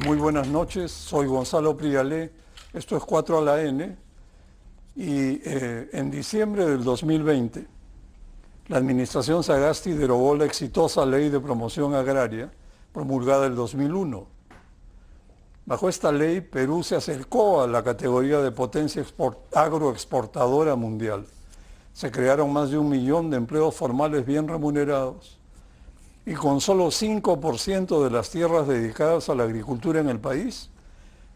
Muy buenas noches, soy Gonzalo Prialé, esto es 4 a la N y en diciembre del 2020 la administración Sagasti derogó la exitosa ley de promoción agraria promulgada en 2001. Bajo esta ley, Perú se acercó a la categoría de potencia agroexportadora mundial. Se crearon más de 1 millón de empleos formales bien remunerados. Y con solo 5% de las tierras dedicadas a la agricultura en el país,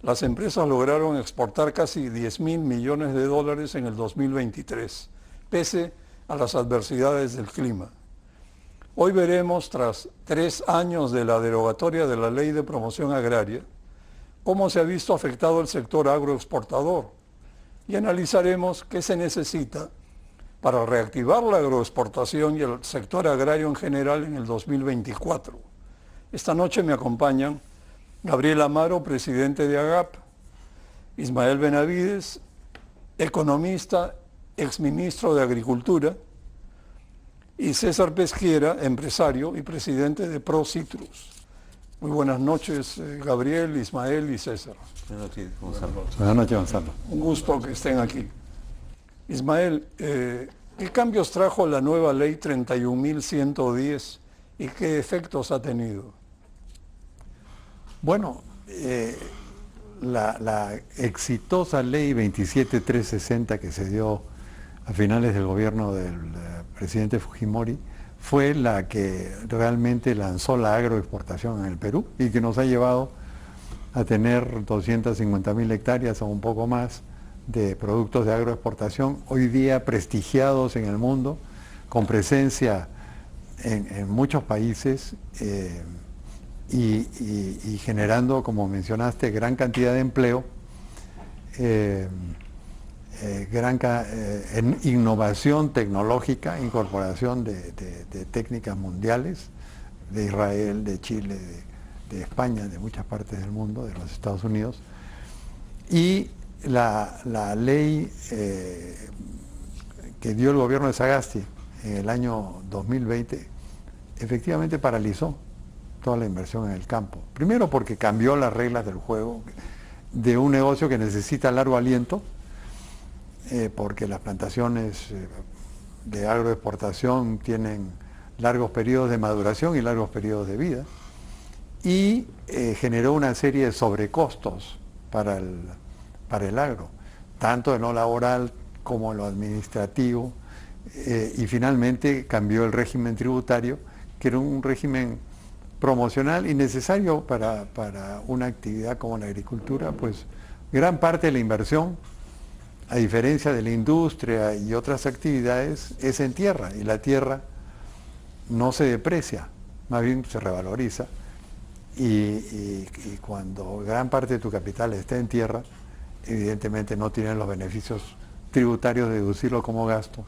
las empresas lograron exportar casi 10.000 millones de dólares en el 2023, pese a las adversidades del clima. Hoy veremos, tras 3 años de la derogatoria de la Ley de Promoción Agraria, cómo se ha visto afectado el sector agroexportador y analizaremos qué se necesita para reactivar la agroexportación y el sector agrario en general en el 2024. Esta noche me acompañan Gabriel Amaro, presidente de AGAP, Ismael Benavides, economista, exministro de Agricultura, y César Pesquiera, empresario y presidente de ProCitrus. Muy buenas noches, Gabriel, Ismael y César. Buenas noches, Gonzalo. Buenas noches, Gonzalo. Un gusto que estén aquí. Ismael, ¿qué cambios trajo la nueva ley 31.110 y qué efectos ha tenido? Bueno, la exitosa ley 27360 que se dio a finales del gobierno del presidente Fujimori fue la que realmente lanzó la agroexportación en el Perú y que nos ha llevado a tener 250.000 hectáreas o un poco más de productos de agroexportación, hoy día prestigiados en el mundo, con presencia en muchos países y generando, como mencionaste, gran cantidad de empleo, en innovación tecnológica, incorporación de técnicas mundiales, de Israel, de Chile, de España, de muchas partes del mundo, de los Estados Unidos, y la ley que dio el gobierno de Sagasti en el año 2020 efectivamente paralizó toda la inversión en el campo. Primero porque cambió las reglas del juego de un negocio que necesita largo aliento, porque las plantaciones de agroexportación tienen largos periodos de maduración y largos periodos de vida, y generó una serie de sobrecostos para el agro, tanto en lo laboral como en lo administrativo, y finalmente cambió el régimen tributario, que era un régimen promocional y necesario para una actividad como la agricultura, pues gran parte de la inversión, a diferencia de la industria y otras actividades, es en tierra, y la tierra no se deprecia, más bien se revaloriza, y cuando gran parte de tu capital está en tierra, evidentemente no tienen los beneficios tributarios de deducirlo como gasto.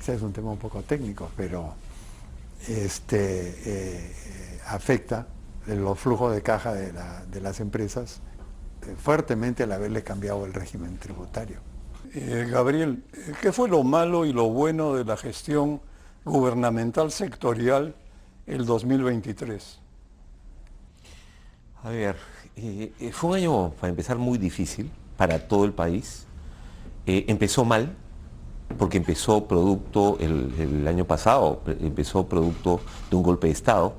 Ese es un tema un poco técnico, pero afecta los flujos de caja de las empresas fuertemente al haberle cambiado el régimen tributario. Gabriel, ¿qué fue lo malo y lo bueno de la gestión gubernamental sectorial el 2023? A ver, fue un año, para empezar, muy difícil para todo el país. Empezó mal, porque empezó producto, el año pasado, empezó producto de un golpe de Estado,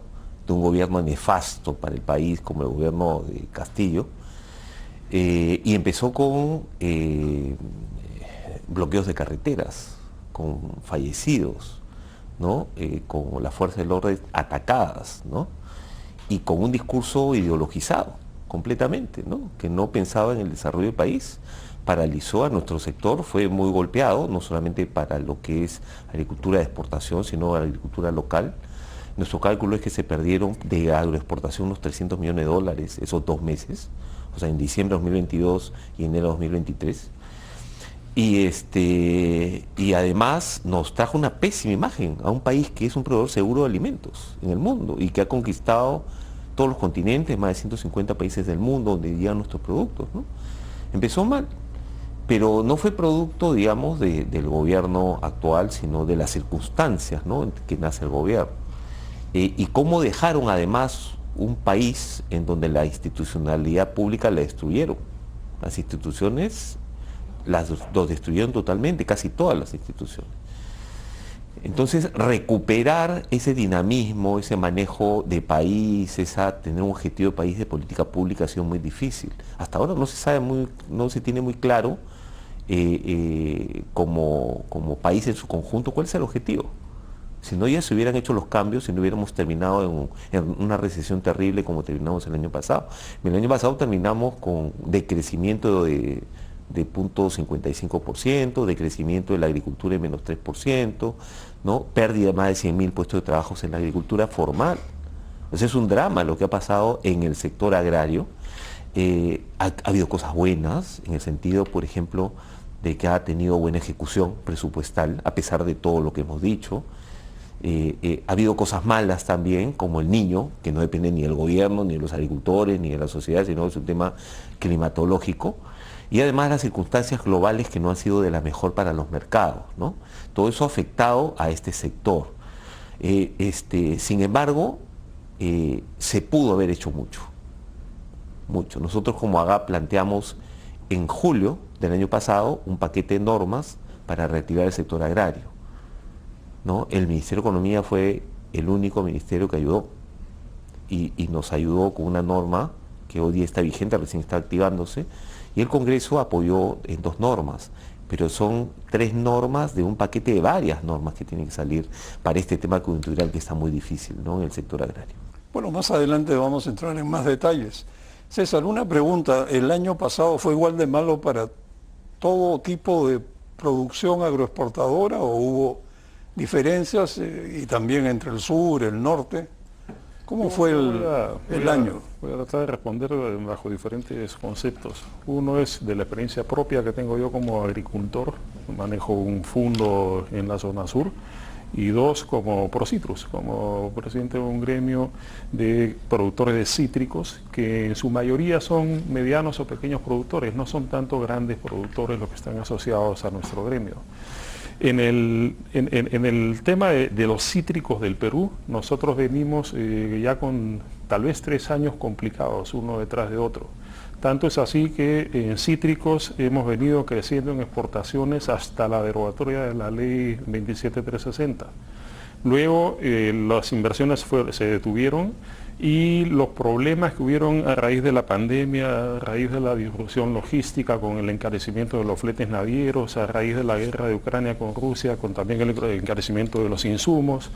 de un gobierno nefasto para el país, como el gobierno de Castillo, y empezó con bloqueos de carreteras, con fallecidos, ¿no? Con las fuerzas del orden atacadas, ¿no? Y con un discurso ideologizado completamente, ¿no? Que no pensaba en el desarrollo del país. Paralizó a nuestro sector, fue muy golpeado, no solamente para lo que es agricultura de exportación, sino agricultura local. Nuestro cálculo es que se perdieron de agroexportación unos 300 millones de dólares esos 2 meses, o sea, en diciembre de 2022 y enero de 2023. Y además nos trajo una pésima imagen a un país que es un proveedor seguro de alimentos en el mundo y que ha conquistado todos los continentes, más de 150 países del mundo donde llegan nuestros productos, ¿no? Empezó mal, pero no fue producto, digamos, del gobierno actual, sino de las circunstancias, ¿no?, en que nace el gobierno. Y cómo dejaron además un país en donde la institucionalidad pública la destruyeron. Las instituciones los destruyeron totalmente, casi todas las instituciones. Entonces, recuperar ese dinamismo, ese manejo de país, tener un objetivo de país de política pública ha sido muy difícil. Hasta ahora no se sabe no se tiene muy claro como país en su conjunto cuál es el objetivo. Si no ya se hubieran hecho los cambios, si no hubiéramos terminado en una recesión terrible como terminamos el año pasado. El año pasado terminamos con decrecimiento de 0.55%, decrecimiento de la agricultura de menos 3%, ¿no? Pérdida de más de 100.000 puestos de trabajo en la agricultura formal. Entonces es un drama lo que ha pasado en el sector agrario. Ha habido cosas buenas, en el sentido, por ejemplo, de que ha tenido buena ejecución presupuestal, a pesar de todo lo que hemos dicho. Ha habido cosas malas también, como el Niño, que no depende ni del gobierno, ni de los agricultores, ni de la sociedad, sino es un tema climatológico. Y además las circunstancias globales que no han sido de la mejor para los mercados, ¿no? Todo eso ha afectado a este sector. Sin embargo, se pudo haber hecho mucho. Nosotros como AGAP planteamos en julio del año pasado un paquete de normas para reactivar el sector agrario, ¿no? El Ministerio de Economía fue el único ministerio que ayudó y nos ayudó con una norma que hoy día está vigente, recién está activándose, y el Congreso apoyó en 2 normas, pero son 3 normas de un paquete de varias normas que tienen que salir para este tema coyuntural que está muy difícil, ¿no?, en el sector agrario. Bueno, más adelante vamos a entrar en más detalles. César, una pregunta. ¿El año pasado fue igual de malo para todo tipo de producción agroexportadora o hubo diferencias y también entre el sur, el norte? ¿Cómo fue el año? Voy a tratar de responder bajo diferentes conceptos. Uno es de la experiencia propia que tengo yo como agricultor, manejo un fondo en la zona sur, y 2 como Procitrus, como presidente de un gremio de productores de cítricos, que en su mayoría son medianos o pequeños productores, no son tanto grandes productores los que están asociados a nuestro gremio. En el tema de los cítricos del Perú, nosotros venimos ya con tal vez 3 años complicados, uno detrás de otro. Tanto es así que en cítricos hemos venido creciendo en exportaciones hasta la derogatoria de la ley 27360. Luego las inversiones se detuvieron y los problemas que hubieron a raíz de la pandemia, a raíz de la disrupción logística con el encarecimiento de los fletes navieros, a raíz de la guerra de Ucrania con Rusia, con también el encarecimiento de los insumos,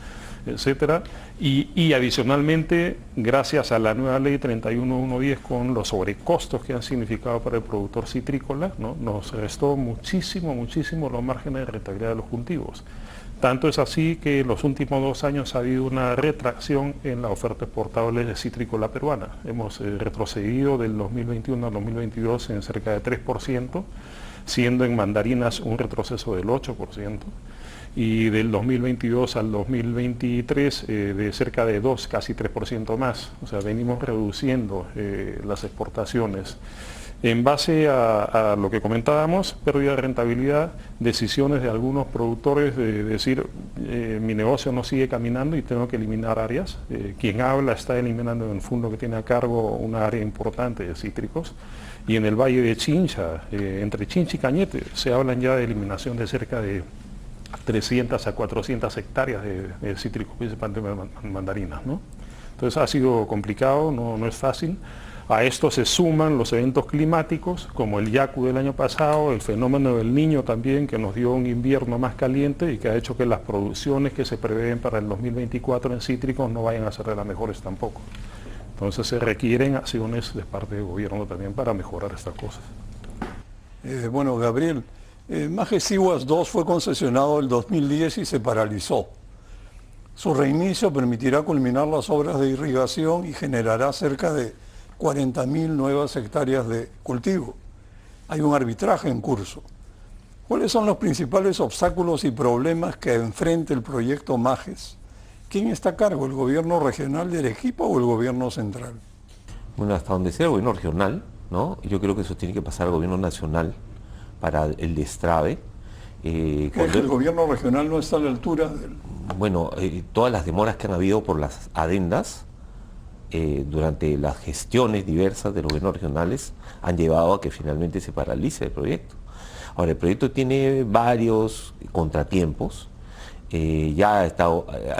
etcétera, y adicionalmente, gracias a la nueva ley 31110 con los sobrecostos que han significado para el productor citrícola, ¿no?, nos restó muchísimo los márgenes de rentabilidad de los cultivos. Tanto es así que en los últimos 2 años ha habido una retracción en la oferta exportable de citrícola peruana. Hemos retrocedido del 2021 al 2022 en cerca de 3%, siendo en mandarinas un retroceso del 8%, y del 2022 al 2023 de cerca de 2, casi 3% más. O sea, venimos reduciendo las exportaciones. En base a lo que comentábamos, pérdida de rentabilidad, decisiones de algunos productores de decir mi negocio no sigue caminando y tengo que eliminar áreas. Quien habla está eliminando en el fondo que tiene a cargo una área importante de cítricos. Y en el valle de Chincha, entre Chincha y Cañete, se hablan ya de eliminación de cerca de 300 a 400 hectáreas de cítricos, principalmente mandarinas, ¿no? Entonces ha sido complicado, no es fácil. A esto se suman los eventos climáticos, como el Yaku del año pasado, el fenómeno del Niño también, que nos dio un invierno más caliente y que ha hecho que las producciones que se prevén para el 2024 en cítricos no vayan a ser de las mejores tampoco. Entonces se requieren acciones de parte del gobierno también para mejorar estas cosas. Bueno, Gabriel, Maje Siguas 2 fue concesionado el 2010 y se paralizó. Su reinicio permitirá culminar las obras de irrigación y generará cerca de 40.000 nuevas hectáreas de cultivo. Hay un arbitraje en curso. ¿Cuáles son los principales obstáculos y problemas que enfrenta el proyecto Majes? ¿Quién está a cargo, el gobierno regional de Arequipa o el gobierno central? Bueno, hasta donde sea el gobierno regional, ¿no? Yo creo que eso tiene que pasar al gobierno nacional para el destrave. Porque el gobierno regional no está a la altura del... Bueno, todas las demoras que han habido por las adendas durante las gestiones diversas de los gobiernos regionales han llevado a que finalmente se paralice el proyecto. Ahora, el proyecto tiene varios contratiempos. Ya ha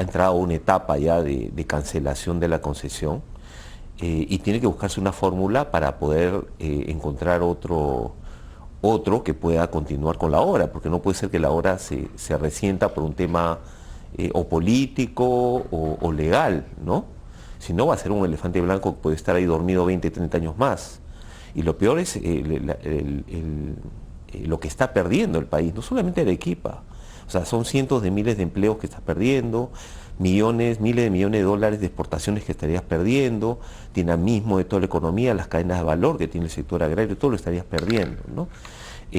entrado una etapa ya de cancelación de la concesión y tiene que buscarse una fórmula para poder encontrar otro que pueda continuar con la obra, porque no puede ser que la obra se resienta por un tema o político o legal, ¿no? Si no, va a ser un elefante blanco que puede estar ahí dormido 20, 30 años más. Y lo peor es lo que está perdiendo el país, no solamente Arequipa. O sea, son cientos de miles de empleos que estás perdiendo, miles de millones de dólares de exportaciones que estarías perdiendo, dinamismo de toda la economía, las cadenas de valor que tiene el sector agrario, todo lo estarías perdiendo, ¿no?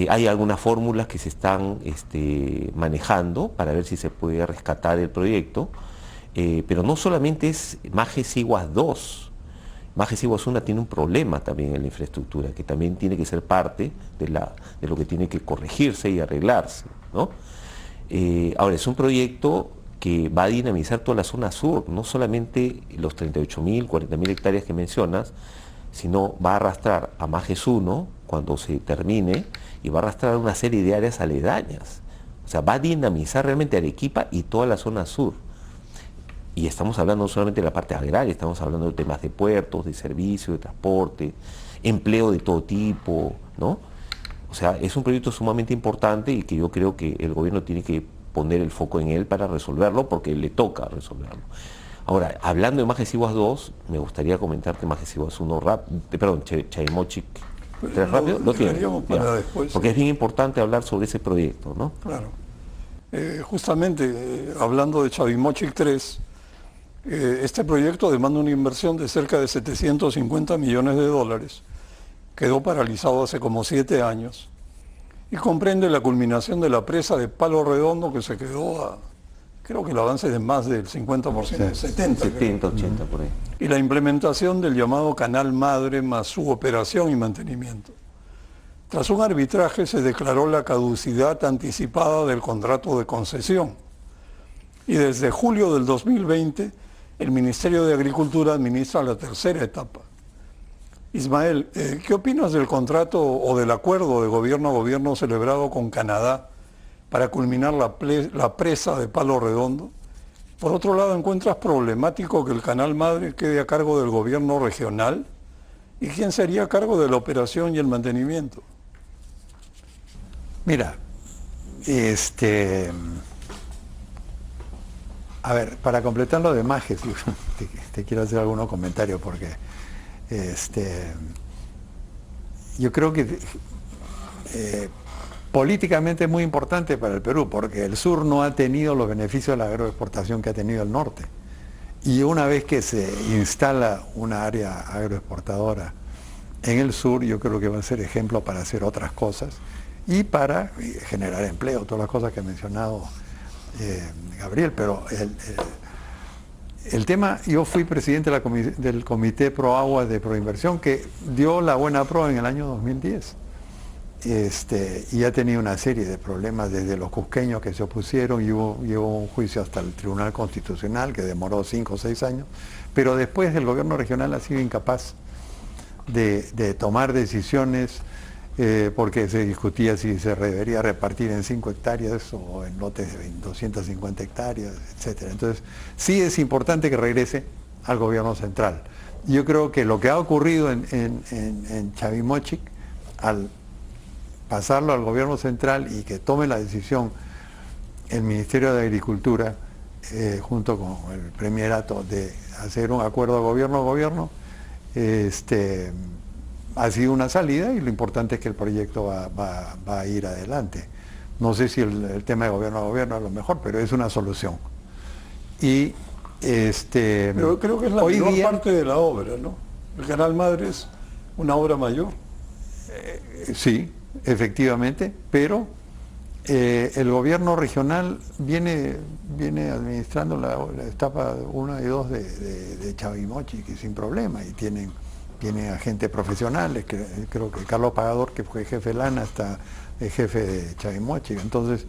Hay algunas fórmulas que se están manejando para ver si se puede rescatar el proyecto, pero no solamente es Maje Siguas 2. Maje Siguas 1 tiene un problema también en la infraestructura, que también tiene que ser parte de lo que tiene que corregirse y arreglarse, ¿no? Ahora, es un proyecto que va a dinamizar toda la zona sur, no solamente los 38.000, 40.000 hectáreas que mencionas, sino va a arrastrar a Majes 1 cuando se termine y va a arrastrar una serie de áreas aledañas. O sea, va a dinamizar realmente Arequipa y toda la zona sur. Y estamos hablando no solamente de la parte agraria, estamos hablando de temas de puertos, de servicios, de transporte, empleo de todo tipo, ¿no? O sea, es un proyecto sumamente importante y que yo creo que el gobierno tiene que poner el foco en él para resolverlo, porque le toca resolverlo. Ahora, hablando de Maje Siguas 2, me gustaría comentarte Maje Siguas 1 Chavimochic 3 rápido, lo tiene, para después, porque es bien importante hablar sobre ese proyecto, ¿no? Claro. Justamente, hablando de Chavimochic 3, este proyecto demanda una inversión de cerca de 750 millones de dólares. Quedó paralizado hace como 7 años y comprende la culminación de la presa de Palo Redondo, que se quedó a, creo que el avance es de más del 50%, 70, 80 por ahí. Y la implementación del llamado Canal Madre más su operación y mantenimiento. Tras un arbitraje se declaró la caducidad anticipada del contrato de concesión y desde julio del 2020 el Ministerio de Agricultura administra la tercera etapa. Ismael, ¿qué opinas del contrato o del acuerdo de gobierno a gobierno celebrado con Canadá para culminar la presa de Palo Redondo? Por otro lado, ¿encuentras problemático que el Canal Madre quede a cargo del gobierno regional? ¿Y quién sería a cargo de la operación y el mantenimiento? Mira, a ver, para completar lo de Majes, te quiero hacer algunos comentarios porque yo creo que políticamente es muy importante para el Perú porque el sur no ha tenido los beneficios de la agroexportación que ha tenido el norte. Y una vez que se instala una área agroexportadora en el sur, yo creo que va a ser ejemplo para hacer otras cosas y para generar empleo, todas las cosas que ha mencionado Gabriel, pero el tema, yo fui presidente del Comité Pro Agua de Proinversión que dio la buena pro en el año 2010 y ha tenido una serie de problemas desde los cusqueños que se opusieron y llevó un juicio hasta el Tribunal Constitucional que demoró 5 o 6 años, pero después el gobierno regional ha sido incapaz de tomar decisiones porque se discutía si se debería repartir en 5 hectáreas o en lotes de 250 hectáreas, etc. Entonces, sí es importante que regrese al gobierno central. Yo creo que lo que ha ocurrido en Chavimochic, al pasarlo al gobierno central y que tome la decisión el Ministerio de Agricultura, junto con el Premierato, de hacer un acuerdo gobierno a gobierno, ha sido una salida y lo importante es que el proyecto va a ir adelante. No sé si el tema de gobierno a gobierno es lo mejor, pero es una solución. Y pero creo que es la menor parte de la obra, ¿no? El Canal Madre es una obra mayor. Sí, efectivamente, pero el gobierno regional viene administrando la etapa 1 y 2 de Chavimochic sin problema y tiene agentes profesionales, creo que Carlos Pagador, que fue jefe de Lana, está jefe de Chavimochic. Entonces,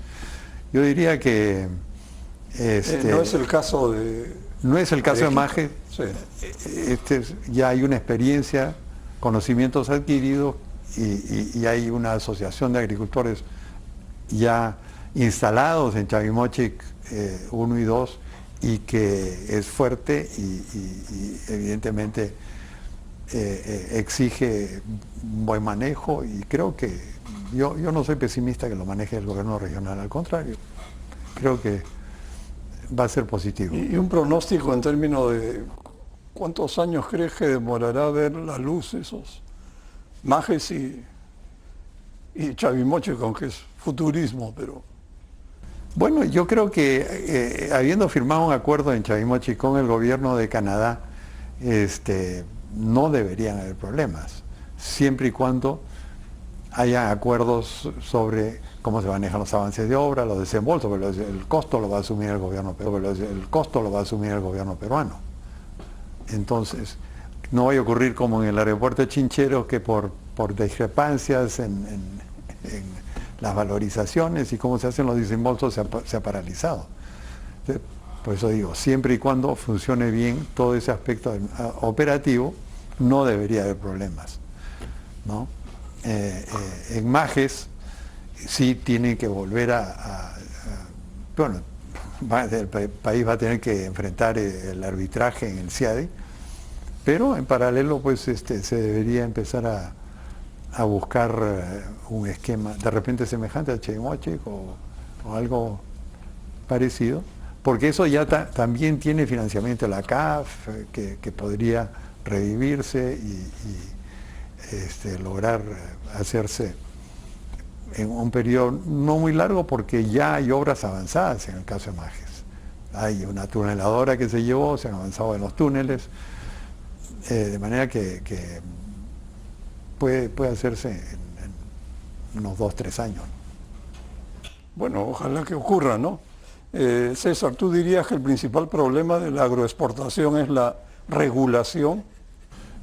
yo diría que... no es el caso de No es el caso de Majes, Sí. ya hay una experiencia, conocimientos adquiridos y hay una asociación de agricultores ya instalados en Chavimochic 1 y 2 y que es fuerte y evidentemente exige un buen manejo y creo que yo no soy pesimista que lo maneje el gobierno regional, al contrario, creo que va a ser positivo. Y un pronóstico en términos de cuántos años crees que demorará ver la luz esos Majes y Chavimochic, aunque es futurismo, pero... Bueno, yo creo que habiendo firmado un acuerdo en Chavimochic con el gobierno de Canadá, no deberían haber problemas, siempre y cuando haya acuerdos sobre cómo se manejan los avances de obra, los desembolsos, pero el costo lo va a asumir el gobierno peruano. Entonces, no vaya a ocurrir como en el aeropuerto de Chinchero, que por discrepancias en las valorizaciones y cómo se hacen los desembolsos se ha paralizado. Por eso digo, siempre y cuando funcione bien todo ese aspecto operativo, no debería haber problemas, ¿no? En Majes sí tienen que volver bueno, el país va a tener que enfrentar el arbitraje en el CIADI, pero en paralelo pues se debería empezar a buscar un esquema de repente semejante a Chavimochic o algo parecido, porque eso ya también tiene financiamiento de la CAF, que podría revivirse y lograr hacerse en un periodo no muy largo, porque ya hay obras avanzadas en el caso de Majes. Hay una tuneladora que se llevó, se han avanzado en los túneles, de manera que puede hacerse en unos 2-3 años. Bueno, ojalá que ocurra, ¿no? César, ¿tú dirías que el principal problema de la agroexportación es la regulación?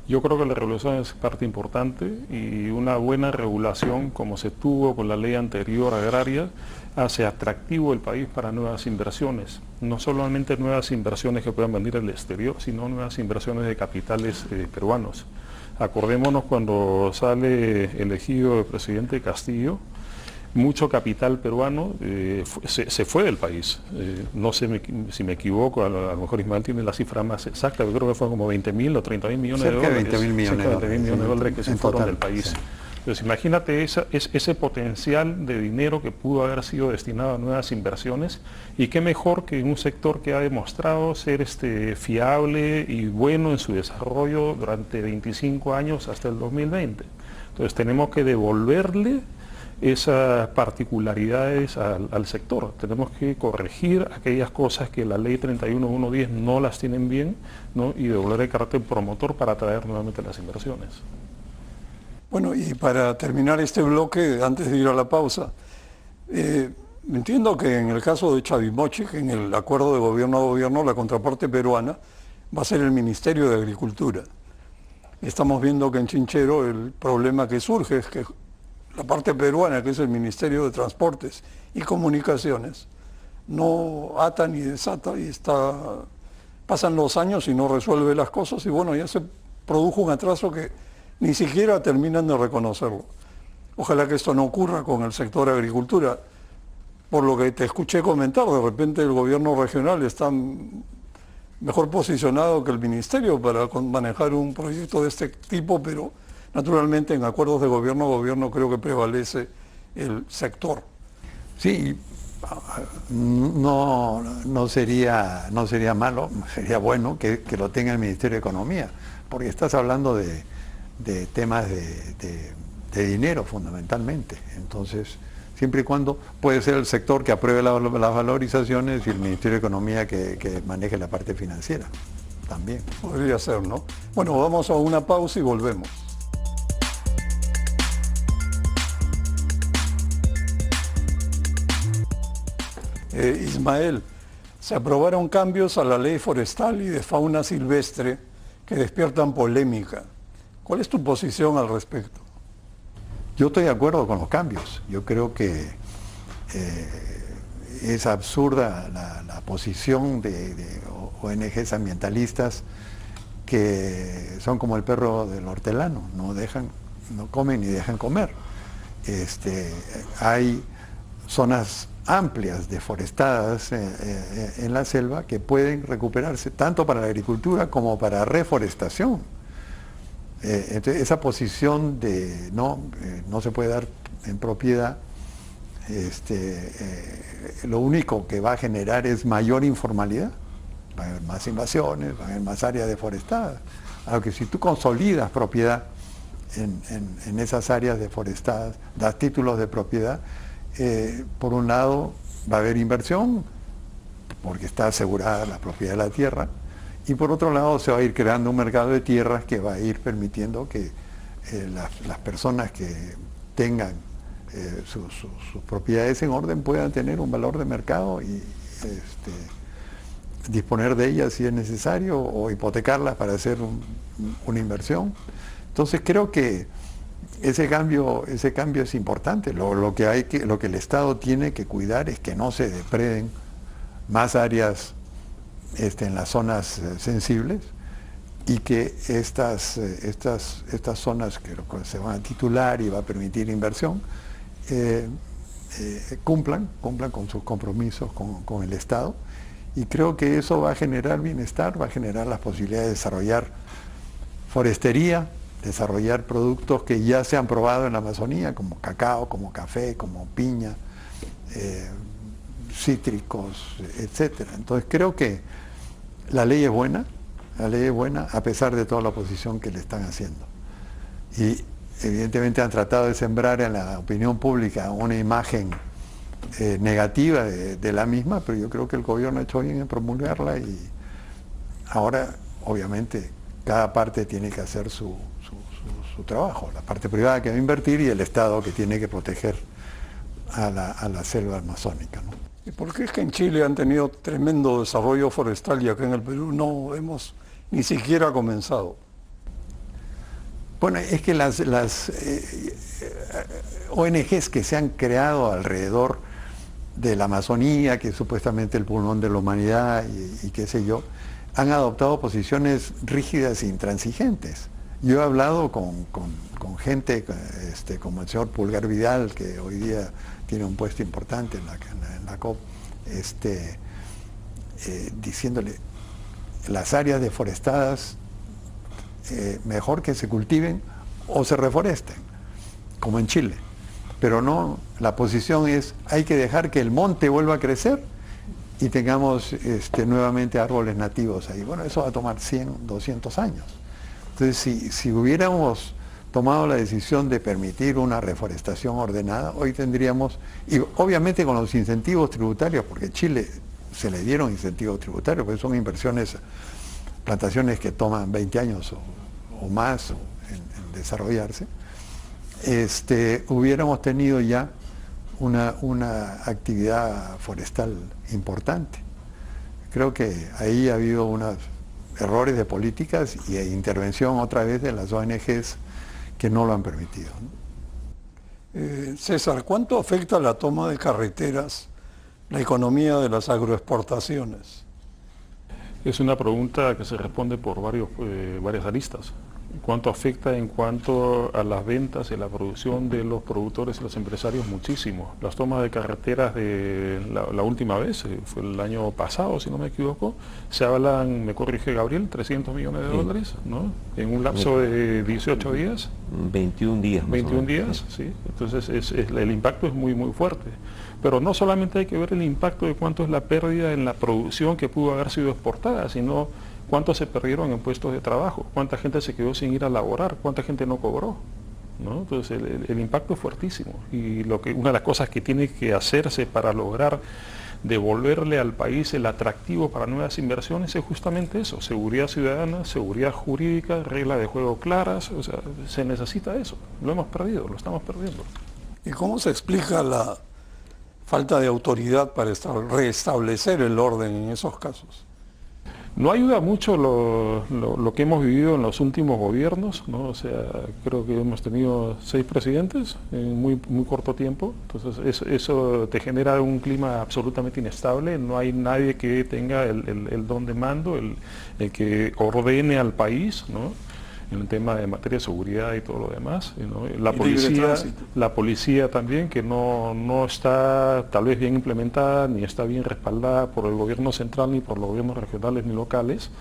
Yo creo que la regulación es parte importante y una buena regulación, como se tuvo con la ley anterior agraria, hace atractivo el país para nuevas inversiones. No solamente nuevas inversiones que puedan venir al exterior, sino nuevas inversiones de capitales peruanos. Acordémonos cuando sale elegido el presidente Castillo, mucho capital peruano se fue del país. No sé si me equivoco, a lo mejor Ismael tiene la cifra más exacta, yo creo que fue como 20.000 o 30.000 millones de dólares. Cerca de 20.000 millones de dólares que se fueron total, del país. Sí. Entonces imagínate ese potencial de dinero que pudo haber sido destinado a nuevas inversiones, y qué mejor que un sector que ha demostrado ser fiable y bueno en su desarrollo durante 25 años hasta el 2020. Entonces tenemos que devolverle esas particularidades al sector. Tenemos que corregir aquellas cosas que la ley 31.110 no las tienen bien, ¿no? Y devolver el carácter promotor para atraer nuevamente las inversiones. Bueno, y para terminar este bloque, antes de ir a la pausa, entiendo que en el caso de Chavimochic, en el acuerdo de gobierno a gobierno, la contraparte peruana va a ser el Ministerio de Agricultura. Estamos viendo que en Chinchero el problema que surge es que la parte peruana, que es el Ministerio de Transportes y Comunicaciones, no ata ni desata y pasan los años y no resuelve las cosas, y bueno, ya se produjo un atraso que ni siquiera terminan de reconocerlo. Ojalá que esto no ocurra con el sector agricultura. Por lo que te escuché comentar, de repente el gobierno regional está mejor posicionado que el ministerio para manejar un proyecto de este tipo, pero naturalmente en acuerdos de gobierno a gobierno creo que prevalece el sector. Sí, no sería malo, sería bueno que lo tenga el Ministerio de Economía, porque estás hablando de temas de dinero fundamentalmente. Entonces, siempre y cuando puede ser el sector que apruebe las valorizaciones y el Ministerio de Economía que maneje la parte financiera también. Podría ser, ¿no? Bueno, vamos a una pausa y volvemos. Ismael, se aprobaron cambios a la ley forestal y de fauna silvestre que despiertan polémica. ¿Cuál es tu posición al respecto? Yo estoy de acuerdo con los cambios. Yo creo que es absurda la posición de ONGs ambientalistas que son como el perro del hortelano, no comen ni dejan comer. Hay zonas amplias deforestadas en la selva que pueden recuperarse tanto para la agricultura como para reforestación. Entonces esa posición de no se puede dar en propiedad, lo único que va a generar es mayor informalidad. Va a haber más invasiones, va a haber más áreas deforestadas. Aunque si tú consolidas propiedad en esas áreas deforestadas, das títulos de propiedad, por un lado va a haber inversión, porque está asegurada la propiedad de la tierra, y por otro lado se va a ir creando un mercado de tierras que va a ir permitiendo que las personas que tengan sus propiedades en orden puedan tener un valor de mercado y disponer de ellas si es necesario o hipotecarlas para hacer una inversión. Entonces creo que ese cambio es importante. Lo que el Estado tiene que cuidar es que no se depreden más áreas en las zonas sensibles y que estas zonas que se van a titular y va a permitir inversión cumplan con sus compromisos con el Estado. Y creo que eso va a generar bienestar, va a generar las posibilidades de desarrollar forestería, desarrollar productos que ya se han probado en la Amazonía, como cacao, como café, como piña, cítricos, etc. Entonces creo que la ley es buena a pesar de toda la oposición que le están haciendo. Y evidentemente han tratado de sembrar en la opinión pública una imagen negativa de la misma, pero yo creo que el gobierno ha hecho bien en promulgarla y ahora obviamente cada parte tiene que hacer su trabajo, la parte privada que va a invertir y el Estado que tiene que proteger a la selva amazónica, ¿no? ¿Y por qué es que en Chile han tenido tremendo desarrollo forestal y acá en el Perú no hemos ni siquiera comenzado? Bueno, es que las ONGs que se han creado alrededor de la Amazonía, que es supuestamente el pulmón de la humanidad y qué sé yo, han adoptado posiciones rígidas e intransigentes. Yo he hablado con gente como el señor Pulgar Vidal, que hoy día tiene un puesto importante en la COP, diciéndole, las áreas deforestadas mejor que se cultiven o se reforesten, como en Chile. Pero no, la posición es, hay que dejar que el monte vuelva a crecer y tengamos nuevamente árboles nativos ahí. Bueno, eso va a tomar 100, 200 años. Entonces, si hubiéramos tomado la decisión de permitir una reforestación ordenada, hoy tendríamos, y obviamente con los incentivos tributarios, porque Chile se le dieron incentivos tributarios, porque son inversiones, plantaciones que toman 20 años o más en desarrollarse, hubiéramos tenido ya una actividad forestal importante. Creo que ahí ha habido unos errores de políticas y de intervención otra vez de las ONGs que no lo han permitido, ¿no? César, ¿cuánto afecta la toma de carreteras la economía de las agroexportaciones? Es una pregunta que se responde por varias aristas. ¿Cuánto afecta en cuanto a las ventas y la producción de los productores y los empresarios? Muchísimo. Las tomas de carreteras de la última vez, fue el año pasado, si no me equivoco, se hablan, me corrige Gabriel, 300 millones de dólares, ¿no? En un lapso de 18 días. 21 días. 21 días, sí. Entonces el impacto es muy, muy fuerte. Pero no solamente hay que ver el impacto de cuánto es la pérdida en la producción que pudo haber sido exportada, sino cuánto se perdieron en puestos de trabajo, cuánta gente se quedó sin ir a laborar, cuánta gente no cobró, ¿no? Entonces el impacto es fuertísimo y una de las cosas que tiene que hacerse para lograr devolverle al país el atractivo para nuevas inversiones es justamente eso: seguridad ciudadana, seguridad jurídica, reglas de juego claras. O sea, se necesita eso. Lo hemos perdido, lo estamos perdiendo. ¿Y cómo se explica la falta de autoridad para restablecer el orden en esos casos? No ayuda mucho lo que hemos vivido en los últimos gobiernos, ¿no? O sea, creo que hemos tenido 6 presidentes en muy corto tiempo, entonces eso te genera un clima absolutamente inestable, no hay nadie que tenga el don de mando, el que ordene al país, ¿no? En el tema de materia de seguridad y todo lo demás, ¿no? La policía también, que no está tal vez bien implementada, ni está bien respaldada por el gobierno central, ni por los gobiernos regionales ni locales.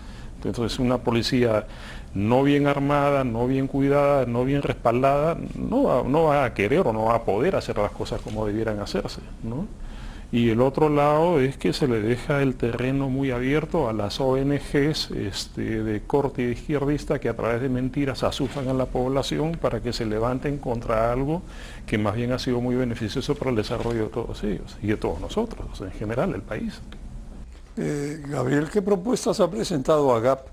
Entonces una policía no bien armada, no bien cuidada, no bien respaldada, no va a querer o no va a poder hacer las cosas como debieran hacerse, ¿no? Y el otro lado es que se le deja el terreno muy abierto a las ONGs de corte izquierdista que a través de mentiras asustan a la población para que se levanten contra algo que más bien ha sido muy beneficioso para el desarrollo de todos ellos y de todos nosotros, en general, el país. Gabriel, ¿qué propuestas ha presentado AGAP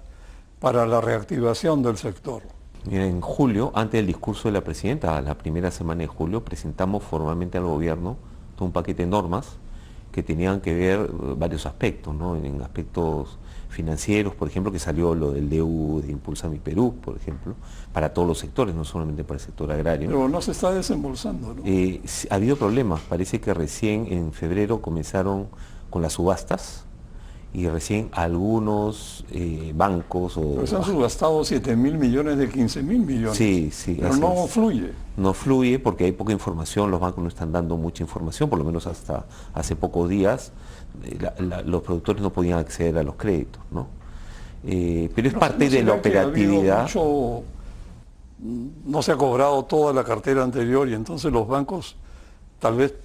para la reactivación del sector? Mira, en julio, antes del discurso de la presidenta, la primera semana de julio, presentamos formalmente al gobierno todo un paquete de normas que tenían que ver varios aspectos, ¿no? En aspectos financieros, por ejemplo, que salió lo del DEU de Impulsa Mi Perú, por ejemplo, para todos los sectores, no solamente para el sector agrario. Pero no se está desembolsando, ¿no? Ha habido problemas, parece que recién en febrero comenzaron con las subastas y recién algunos bancos Pero se han subastado 7.000 millones de 15.000 millones. Sí, pero no fluye. No fluye porque hay poca información, los bancos no están dando mucha información, por lo menos hasta hace pocos días los productores no podían acceder a los créditos, ¿no? Pero es parte de la operatividad. No se ha cobrado toda la cartera anterior y entonces los bancos tal vez,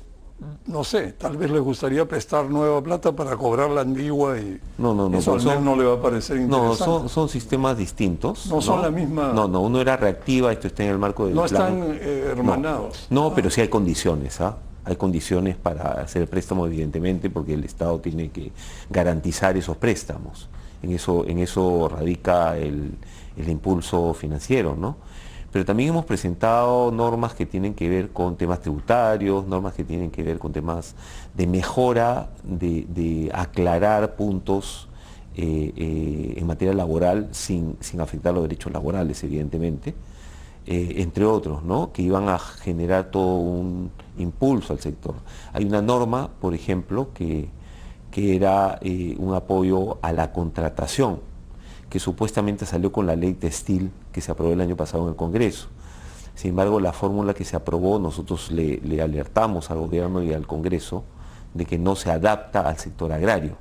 no sé, tal vez les gustaría prestar nueva plata para cobrar la antigua y eso al menos no le va a parecer interesante. No, son sistemas distintos. No son la misma. No, uno era reactiva, esto está en el marco del no plan. Están hermanados. No, pero sí hay condiciones, ¿ah? Hay condiciones para hacer el préstamo, evidentemente, porque el Estado tiene que garantizar esos préstamos. En eso radica el impulso financiero, ¿no? Pero también hemos presentado normas que tienen que ver con temas tributarios, normas que tienen que ver con temas de mejora, de aclarar puntos en materia laboral sin afectar los derechos laborales, evidentemente, entre otros, ¿no? Que iban a generar todo un impulso al sector. Hay una norma, por ejemplo, que era un apoyo a la contratación, que supuestamente salió con la ley textil que se aprobó el año pasado en el Congreso. Sin embargo, la fórmula que se aprobó, nosotros le alertamos al gobierno y al Congreso de que no se adapta al sector agrario,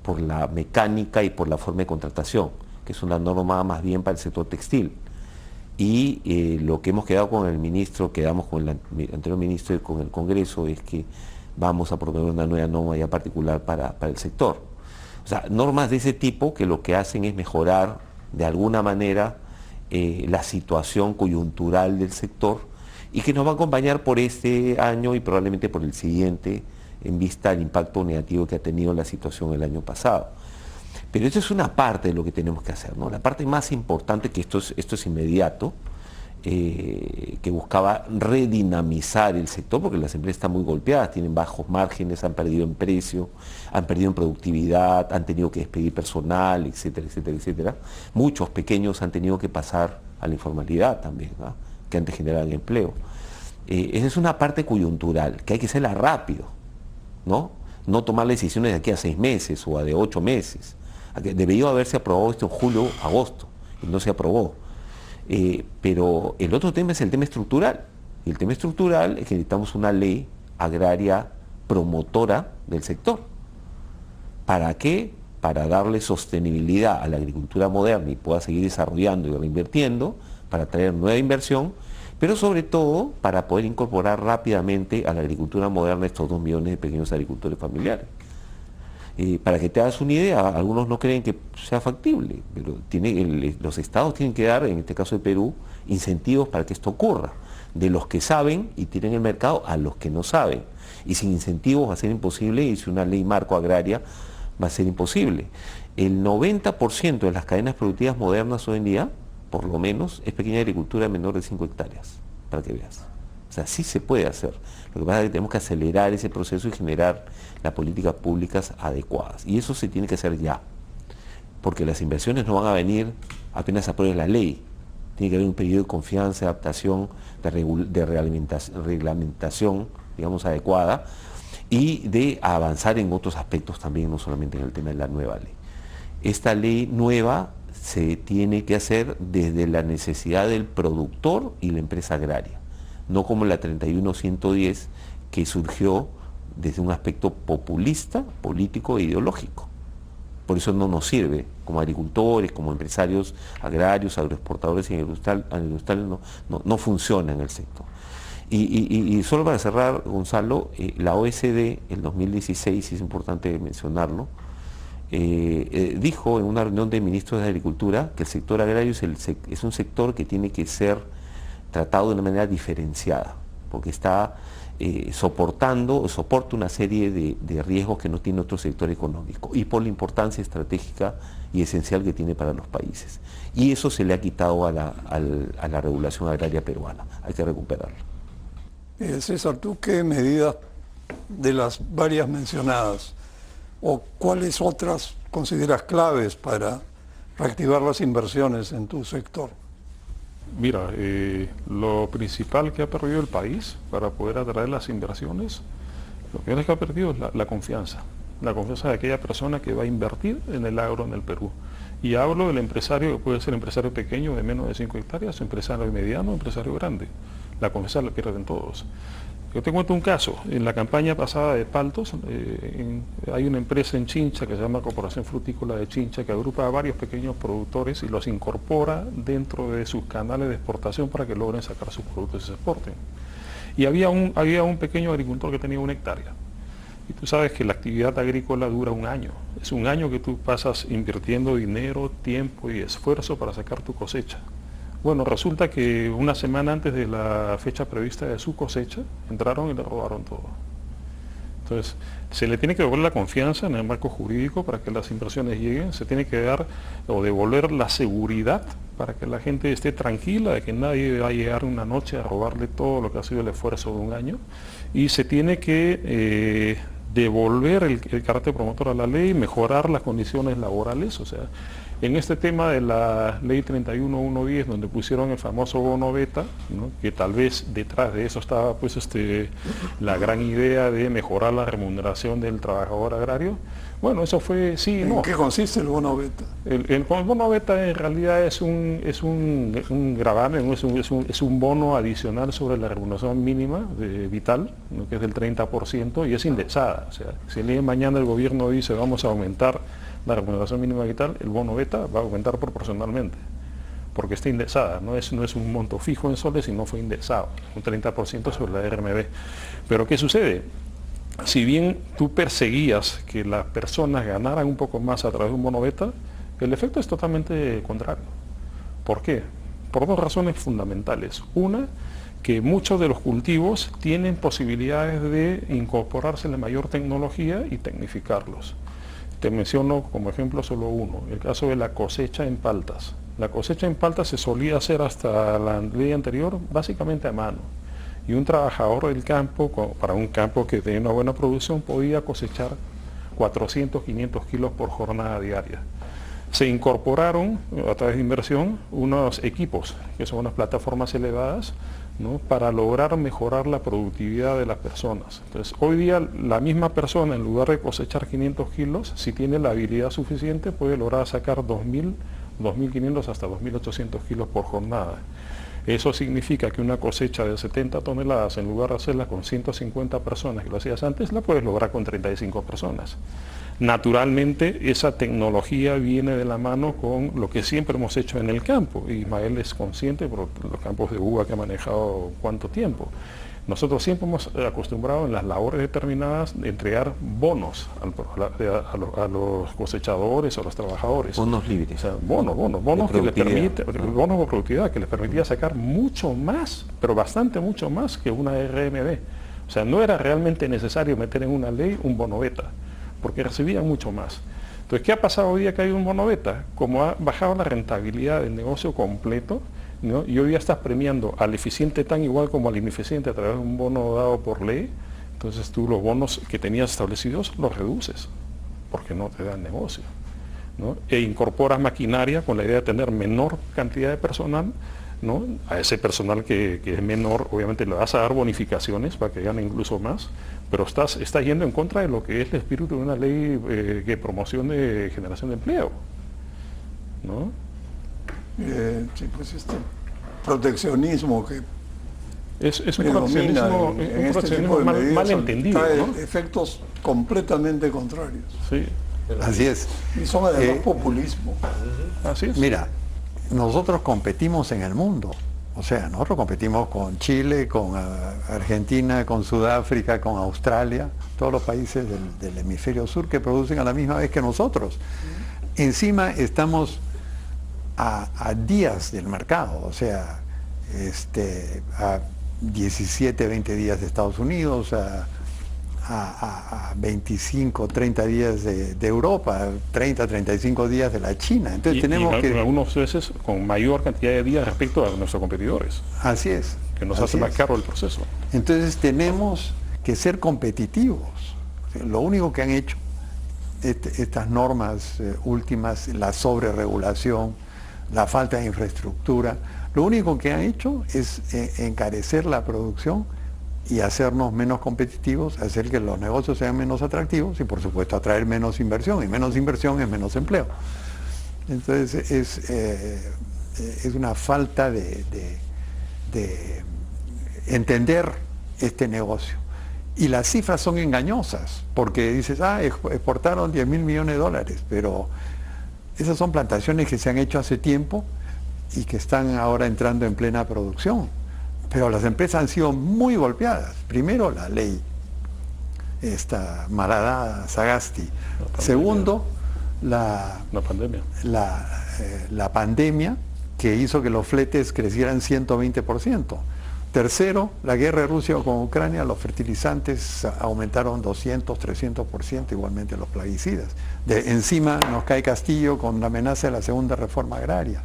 por la mecánica y por la forma de contratación, que es una norma más bien para el sector textil. Y lo que hemos quedado con el ministro, quedamos con el anterior ministro y con el Congreso, es que vamos a proponer una nueva norma ya particular para el sector. O sea, normas de ese tipo que lo que hacen es mejorar de alguna manera la situación coyuntural del sector y que nos va a acompañar por este año y probablemente por el siguiente en vista del impacto negativo que ha tenido la situación el año pasado. Pero esto es una parte de lo que tenemos que hacer, ¿no? La parte más importante, que esto es inmediato, que buscaba redinamizar el sector, porque las empresas están muy golpeadas, tienen bajos márgenes, han perdido en precio, han perdido en productividad, han tenido que despedir personal, etcétera, etcétera, etcétera. Muchos pequeños han tenido que pasar a la informalidad también, ¿no? Que antes generaban empleo. Esa es una parte coyuntural, que hay que hacerla rápido, ¿no? No tomar decisiones de aquí a 6 meses o a de 8 meses. Debería haberse aprobado esto en julio, agosto, y no se aprobó. Pero el otro tema es el tema estructural. Y el tema estructural es que necesitamos una ley agraria promotora del sector. ¿Para qué? Para darle sostenibilidad a la agricultura moderna y pueda seguir desarrollando y reinvirtiendo, para traer nueva inversión, pero sobre todo para poder incorporar rápidamente a la agricultura moderna estos 2 millones de pequeños agricultores familiares. Para que te hagas una idea, algunos no creen que sea factible, pero los estados tienen que dar, en este caso de Perú, incentivos para que esto ocurra, de los que saben y tienen el mercado a los que no saben. Y sin incentivos va a ser imposible, y sin una ley marco agraria va a ser imposible. El 90% de las cadenas productivas modernas hoy en día, por lo menos, es pequeña agricultura menor de 5 hectáreas, para que veas. O sea, sí se puede hacer. Lo que pasa es que tenemos que acelerar ese proceso y generar las políticas públicas adecuadas. Y eso se tiene que hacer ya. porque las inversiones no van a venir apenas apruebe la ley. Tiene que haber un periodo de confianza, de adaptación, de reglamentación, digamos, adecuada, y de avanzar en otros aspectos también, no solamente en el tema de la nueva ley. Esta ley nueva se tiene que hacer desde la necesidad del productor y la empresa agraria, no como la 31.110 que surgió desde un aspecto populista, político e ideológico. Por eso no nos sirve como agricultores, como empresarios agrarios, agroexportadores y agroindustriales, no funciona en el sector. Y solo para cerrar, Gonzalo, la OSD en 2016, y es importante mencionarlo, dijo en una reunión de ministros de Agricultura que el sector agrario es un sector que tiene que ser tratado de una manera diferenciada, porque está soporta una serie de riesgos que no tiene otro sector económico, y por la importancia estratégica y esencial que tiene para los países. Y eso se le ha quitado a la regulación agraria peruana. Hay que recuperarlo. César, ¿tú qué medidas de las varias mencionadas o cuáles otras consideras claves para reactivar las inversiones en tu sector? Mira, lo principal que ha perdido el país para poder atraer las inversiones, lo primero que ha perdido es la confianza de aquella persona que va a invertir en el agro en el Perú. Y hablo del empresario, que puede ser empresario pequeño de menos de 5 hectáreas, empresario mediano, empresario grande. La confianza la pierden todos. Yo te cuento un caso. En la campaña pasada de Paltos, hay una empresa en Chincha que se llama Corporación Frutícola de Chincha, que agrupa a varios pequeños productores y los incorpora dentro de sus canales de exportación para que logren sacar sus productos y se exporten. Y había un pequeño agricultor que tenía 1 hectárea. Y tú sabes que la actividad agrícola dura 1 año. Es 1 año que tú pasas invirtiendo dinero, tiempo y esfuerzo para sacar tu cosecha. Bueno, resulta que una semana antes de la fecha prevista de su cosecha, entraron y le robaron todo. Entonces, se le tiene que devolver la confianza en el marco jurídico para que las inversiones lleguen, se tiene que dar o devolver la seguridad para que la gente esté tranquila de que nadie va a llegar una noche a robarle todo lo que ha sido el esfuerzo de 1 año, y se tiene que devolver el carácter promotor a la ley, mejorar las condiciones laborales, o sea, en este tema de la ley 31.110, donde pusieron el famoso bono beta, ¿no?, que tal vez detrás de eso estaba pues la gran idea de mejorar la remuneración del trabajador agrario. Bueno, eso fue sí y no. ¿En qué consiste el bono beta? El bono beta en realidad es un gravamen, es un bono adicional sobre la remuneración mínima vital, ¿no?, que es del 30%, y es indexada. O sea, si el día de mañana el gobierno dice vamos a aumentar la remuneración mínima vital, el bono beta va a aumentar proporcionalmente, porque está indexada, no es un monto fijo en soles, sino fue indexado, un 30% sobre la RMB. Pero ¿qué sucede? Si bien tú perseguías que las personas ganaran un poco más a través de un bono beta, el efecto es totalmente contrario. ¿Por qué? Por 2 razones fundamentales. Una, que muchos de los cultivos tienen posibilidades de incorporarse a la mayor tecnología y tecnificarlos. Te menciono como ejemplo solo uno, el caso de la cosecha en paltas. La cosecha en paltas se solía hacer hasta la ley anterior básicamente a mano. Y un trabajador del campo, para un campo que tenía una buena producción, podía cosechar 400, 500 kilos por jornada diaria. Se incorporaron a través de inversión unos equipos, que son unas plataformas elevadas, ¿no?, para lograr mejorar la productividad de las personas. Entonces, hoy día la misma persona, en lugar de cosechar 500 kilos, si tiene la habilidad suficiente, puede lograr sacar 2.000, 2.500 hasta 2.800 kilos por jornada. Eso significa que una cosecha de 70 toneladas, en lugar de hacerla con 150 personas que lo hacías antes, la puedes lograr con 35 personas. Naturalmente, esa tecnología viene de la mano con lo que siempre hemos hecho en el campo. Ismael es consciente por los campos de uva que ha manejado cuánto tiempo. Nosotros siempre hemos acostumbrado en las labores determinadas de entregar bonos a los cosechadores o a los trabajadores. Bonos libres. O sea, bonos que les permite, bonos de productividad que les permitía sacar mucho más, pero bastante mucho más que una RMB. O sea, no era realmente necesario meter en una ley un bono beta, porque recibían mucho más. Entonces, ¿qué ha pasado hoy día que hay un bono beta? Como ha bajado la rentabilidad del negocio completo, ¿no?, y hoy día estás premiando al eficiente tan igual como al ineficiente a través de un bono dado por ley, entonces tú los bonos que tenías establecidos los reduces, porque no te dan negocio. ¿no? E incorporas maquinaria con la idea de tener menor cantidad de personal, ¿no? A ese personal que es menor, obviamente le vas a dar bonificaciones para que gane incluso más, pero estás yendo en contra de lo que es el espíritu de una ley que promocione generación de empleo, ¿no? Sí, pues proteccionismo que Es un predomina proteccionismo mal entendido, trae ¿no? efectos completamente contrarios. Sí, Así es. Y son además populismo. así es. Mira, nosotros competimos en el mundo. O sea, nosotros competimos con Chile, con Argentina, con Sudáfrica, con Australia, todos los países del hemisferio sur que producen a la misma vez que nosotros. Encima estamos a días del mercado, o sea, a 17, 20 días de Estados Unidos, a 25, 30 días de Europa, 30, 35 días de la China. Entonces tenemos que... algunas veces con mayor cantidad de días respecto a nuestros competidores, Así es. que nos así hace más es. caro el proceso. Entonces tenemos que ser competitivos. O sea, lo único que han hecho estas normas últimas, la sobreregulación, la falta de infraestructura, lo único que han hecho es encarecer la producción y hacernos menos competitivos, hacer que los negocios sean menos atractivos y por supuesto atraer menos inversión, y menos inversión es menos empleo. Entonces es una falta de entender este negocio. Y las cifras son engañosas, porque dices, exportaron 10.000 millones de dólares, pero esas son plantaciones que se han hecho hace tiempo y que están ahora entrando en plena producción. Pero las empresas han sido muy golpeadas. Primero la ley, esta malhadada Sagasti. Segundo, la pandemia. La pandemia que hizo que los fletes crecieran 120%. Tercero, la guerra de Rusia con Ucrania, los fertilizantes aumentaron 200, 300%, igualmente los plaguicidas. Encima nos cae Castillo con la amenaza de la segunda reforma agraria.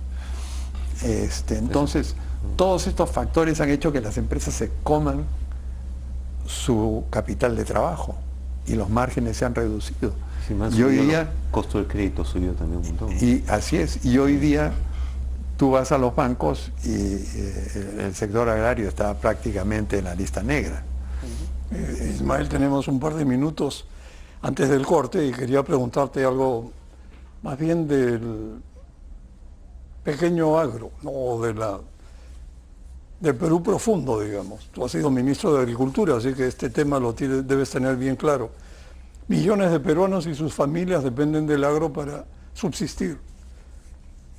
Entonces, todos estos factores han hecho que las empresas se coman su capital de trabajo y los márgenes se han reducido. Sí, y hoy día, el costo del crédito subió también un montón. Y así es, y hoy día tú vas a los bancos y el sector agrario está prácticamente en la lista negra. Ismael, tenemos un par de minutos antes del corte y quería preguntarte algo más bien del pequeño agro, no del Perú profundo, digamos. Tú has sido ministro de Agricultura, así que este tema lo debes tener bien claro. Millones de peruanos y sus familias dependen del agro para subsistir.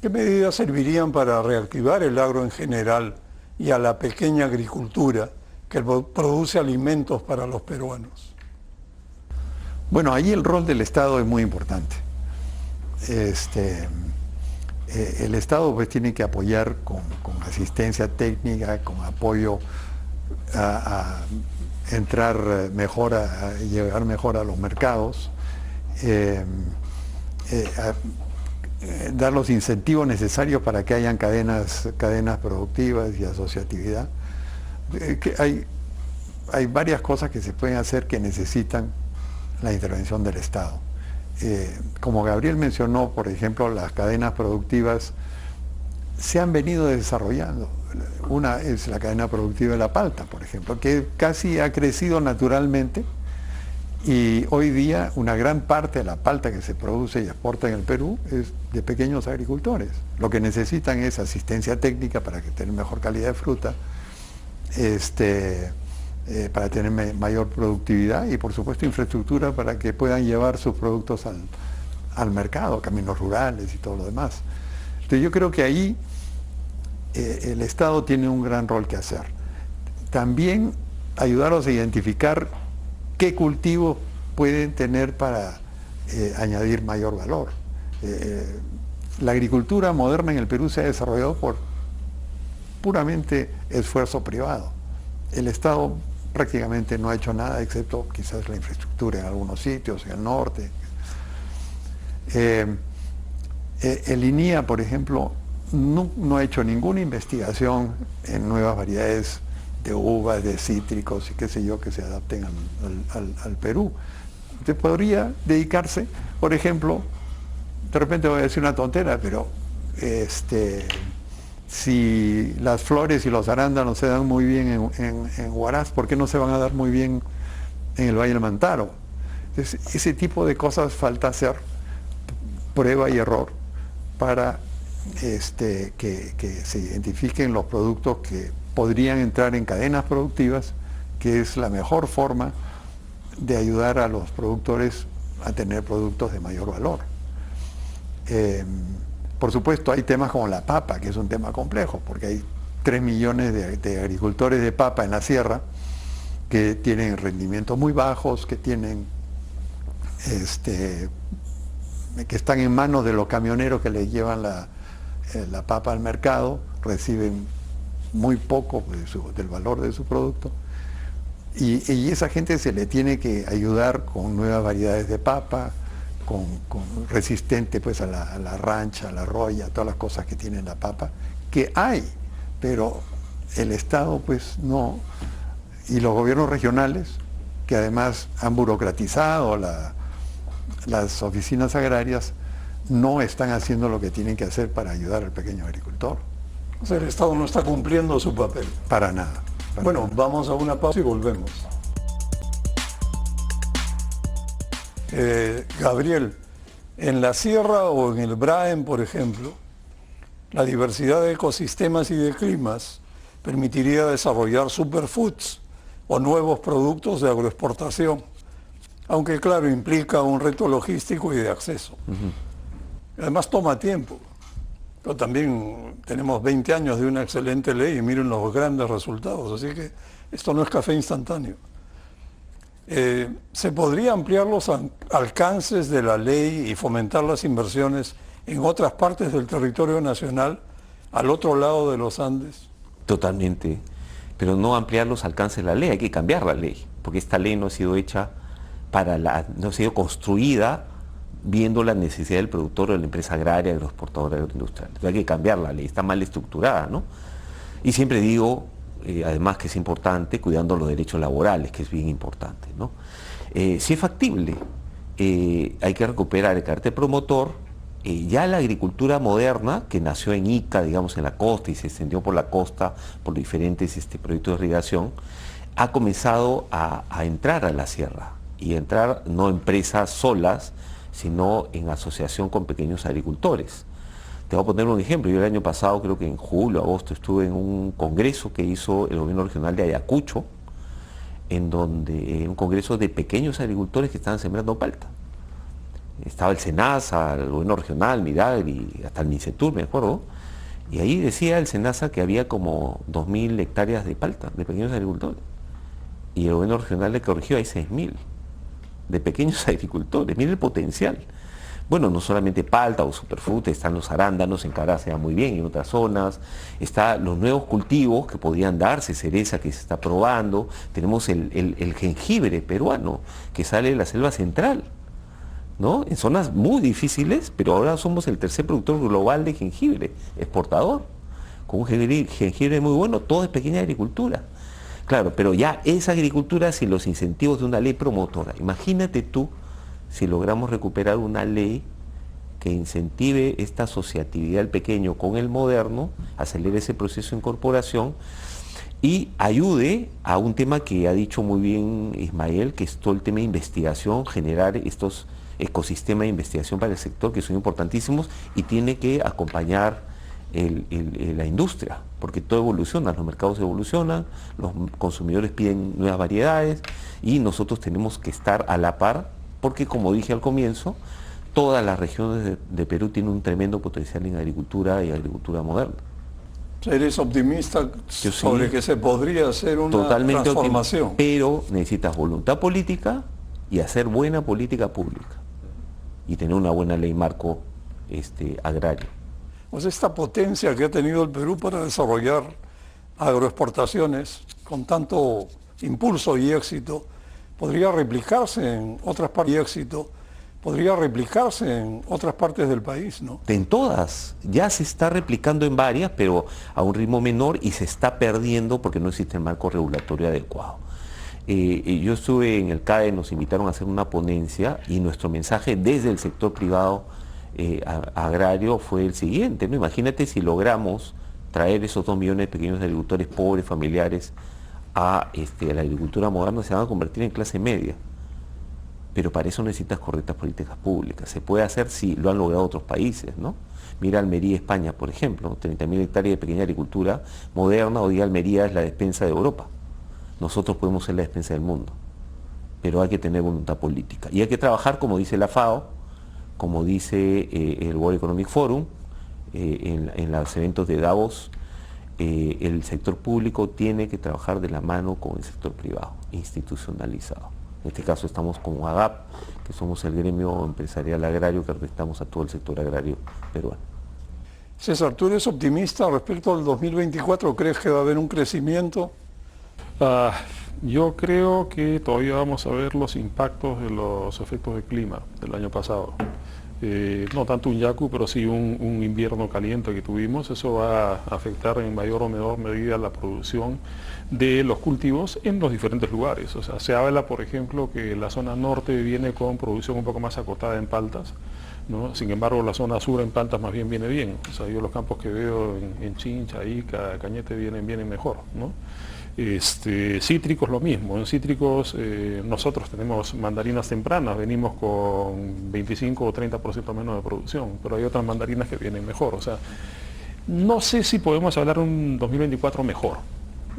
¿Qué medidas servirían para reactivar el agro en general y a la pequeña agricultura que produce alimentos para los peruanos? Bueno, ahí el rol del Estado es muy importante. El Estado pues tiene que apoyar con asistencia técnica, con apoyo a entrar mejor, a llegar mejor a los mercados, dar los incentivos necesarios para que hayan cadenas productivas y asociatividad. Hay varias cosas que se pueden hacer que necesitan la intervención del Estado. Como Gabriel mencionó, por ejemplo, las cadenas productivas se han venido desarrollando. Una es la cadena productiva de la palta, por ejemplo, que casi ha crecido naturalmente y hoy día una gran parte de la palta que se produce y exporta en el Perú es de pequeños agricultores. Lo que necesitan es asistencia técnica para que tengan mejor calidad de fruta, para tener mayor productividad y por supuesto infraestructura para que puedan llevar sus productos al mercado, caminos rurales y todo lo demás. Entonces yo creo que ahí el Estado tiene un gran rol que hacer. También ayudarlos a identificar qué cultivos pueden tener para añadir mayor valor. La agricultura moderna en el Perú se ha desarrollado por puramente esfuerzo privado. El Estado prácticamente no ha hecho nada, excepto quizás la infraestructura en algunos sitios, en el norte. El INIA, por ejemplo, no ha hecho ninguna investigación en nuevas variedades de uvas, de cítricos y qué sé yo, que se adapten al Perú. Usted podría dedicarse, por ejemplo, de repente voy a decir una tontera, pero si las flores y los arándanos se dan muy bien en Huaraz, ¿por qué no se van a dar muy bien en el Valle del Mantaro? Entonces, ese tipo de cosas falta hacer, prueba y error, para que se identifiquen los productos que podrían entrar en cadenas productivas, que es la mejor forma de ayudar a los productores a tener productos de mayor valor. Por supuesto, hay temas como la papa, que es un tema complejo, porque hay 3 millones de agricultores de papa en la sierra que tienen rendimientos muy bajos, que tienen que están en manos de los camioneros que les llevan la papa al mercado, reciben muy poco del valor de su producto, y esa gente se le tiene que ayudar con nuevas variedades de papa, con resistente pues a la rancha, a la roya, a todas las cosas que tiene la papa, que hay, pero el Estado pues no, y los gobiernos regionales, que además han burocratizado las oficinas agrarias, no están haciendo lo que tienen que hacer para ayudar al pequeño agricultor. O sea, el Estado no está cumpliendo su papel. Para nada. Bueno, vamos a una pausa y volvemos. Gabriel, en la sierra o en el Braem, por ejemplo, la diversidad de ecosistemas y de climas permitiría desarrollar superfoods o nuevos productos de agroexportación, aunque claro, implica un reto logístico y de acceso. Además toma tiempo, pero también tenemos 20 años de una excelente ley y miren los grandes resultados, así que esto no es café instantáneo. ¿Se podría ampliar los alcances de la ley y fomentar las inversiones en otras partes del territorio nacional, al otro lado de los Andes? Totalmente, pero no ampliar los alcances de la ley, hay que cambiar la ley, porque esta ley no ha sido hecha no ha sido construida viendo la necesidad del productor o de la empresa agraria, agroexportadora, agroindustrial. Entonces hay que cambiar la ley, está mal estructurada, ¿no? Y siempre digo, además que es importante, cuidando los derechos laborales, que es bien importante, ¿no? Si es factible, hay que recuperar el carácter promotor. Ya la agricultura moderna, que nació en Ica, digamos, en la costa y se extendió por la costa por diferentes proyectos de irrigación, ha comenzado a entrar a la sierra y a entrar no empresas solas, sino en asociación con pequeños agricultores. Te voy a poner un ejemplo. Yo el año pasado, creo que en julio, agosto, estuve en un congreso que hizo el gobierno regional de Ayacucho, en donde un congreso de pequeños agricultores que estaban sembrando palta. Estaba el SENASA, el gobierno regional, Midagri, hasta el MINCETUR, me acuerdo, y ahí decía el SENASA que había como 2.000 hectáreas de palta, de pequeños agricultores, y el gobierno regional le corrigió, hay 6.000 de pequeños agricultores. Mire el potencial. Bueno, no solamente palta o superfood, están los arándanos, en Cará se da muy bien, en otras zonas, están los nuevos cultivos que podrían darse, cereza que se está probando, tenemos el jengibre peruano que sale de la selva central, ¿no? En zonas muy difíciles, pero ahora somos el tercer productor global de jengibre, exportador, con un jengibre muy bueno, todo es pequeña agricultura. Claro, pero ya esa agricultura sin los incentivos de una ley promotora. Imagínate tú si logramos recuperar una ley que incentive esta asociatividad del pequeño con el moderno, acelere ese proceso de incorporación y ayude a un tema que ha dicho muy bien Ismael, que es todo el tema de investigación, generar estos ecosistemas de investigación para el sector que son importantísimos y tiene que acompañar la industria, porque todo evoluciona, los mercados evolucionan, los consumidores piden nuevas variedades y nosotros tenemos que estar a la par, porque como dije al comienzo, todas las regiones de Perú tienen un tremendo potencial en agricultura y agricultura moderna. ¿Eres optimista sobre que se podría hacer una totalmente transformación? Pero necesitas voluntad política y hacer buena política pública y tener una buena ley marco agrario. Pues esta potencia que ha tenido el Perú para desarrollar agroexportaciones con tanto impulso y éxito, podría replicarse en otras partes del país, ¿no? En todas, ya se está replicando en varias, pero a un ritmo menor y se está perdiendo porque no existe el marco regulatorio adecuado. Yo estuve en el CAE, nos invitaron a hacer una ponencia y nuestro mensaje desde el sector privado agrario fue el siguiente, ¿no? Imagínate si logramos traer esos 2 millones de pequeños agricultores pobres, familiares, a la agricultura moderna, se van a convertir en clase media. Pero para eso necesitas correctas políticas públicas. Se puede hacer si lo han logrado otros países, ¿no? Mira Almería, España, por ejemplo, 30.000 hectáreas de pequeña agricultura moderna. Hoy día Almería es la despensa de Europa. Nosotros podemos ser la despensa del mundo. Pero hay que tener voluntad política. Y hay que trabajar, como dice la FAO, como dice el World Economic Forum, en los eventos de Davos, el sector público tiene que trabajar de la mano con el sector privado, institucionalizado. En este caso estamos con AGAP, que somos el gremio empresarial agrario que representamos a todo el sector agrario peruano. César, ¿tú eres optimista respecto al 2024? ¿Crees que va a haber un crecimiento? Yo creo que todavía vamos a ver los impactos de los efectos del clima del año pasado. No tanto un yaku, pero sí un invierno caliente que tuvimos. Eso va a afectar en mayor o menor medida la producción de los cultivos en los diferentes lugares. O sea, se habla, por ejemplo, que la zona norte viene con producción un poco más acotada en paltas, ¿no? Sin embargo, la zona sur en paltas más bien viene bien. O sea, yo los campos que veo en Chincha, Ica, Cañete vienen mejor, ¿no? Cítricos lo mismo. En cítricos nosotros tenemos mandarinas tempranas, venimos con 25 o 30% menos de producción, pero hay otras mandarinas que vienen mejor. O sea, no sé si podemos hablar de un 2024 mejor.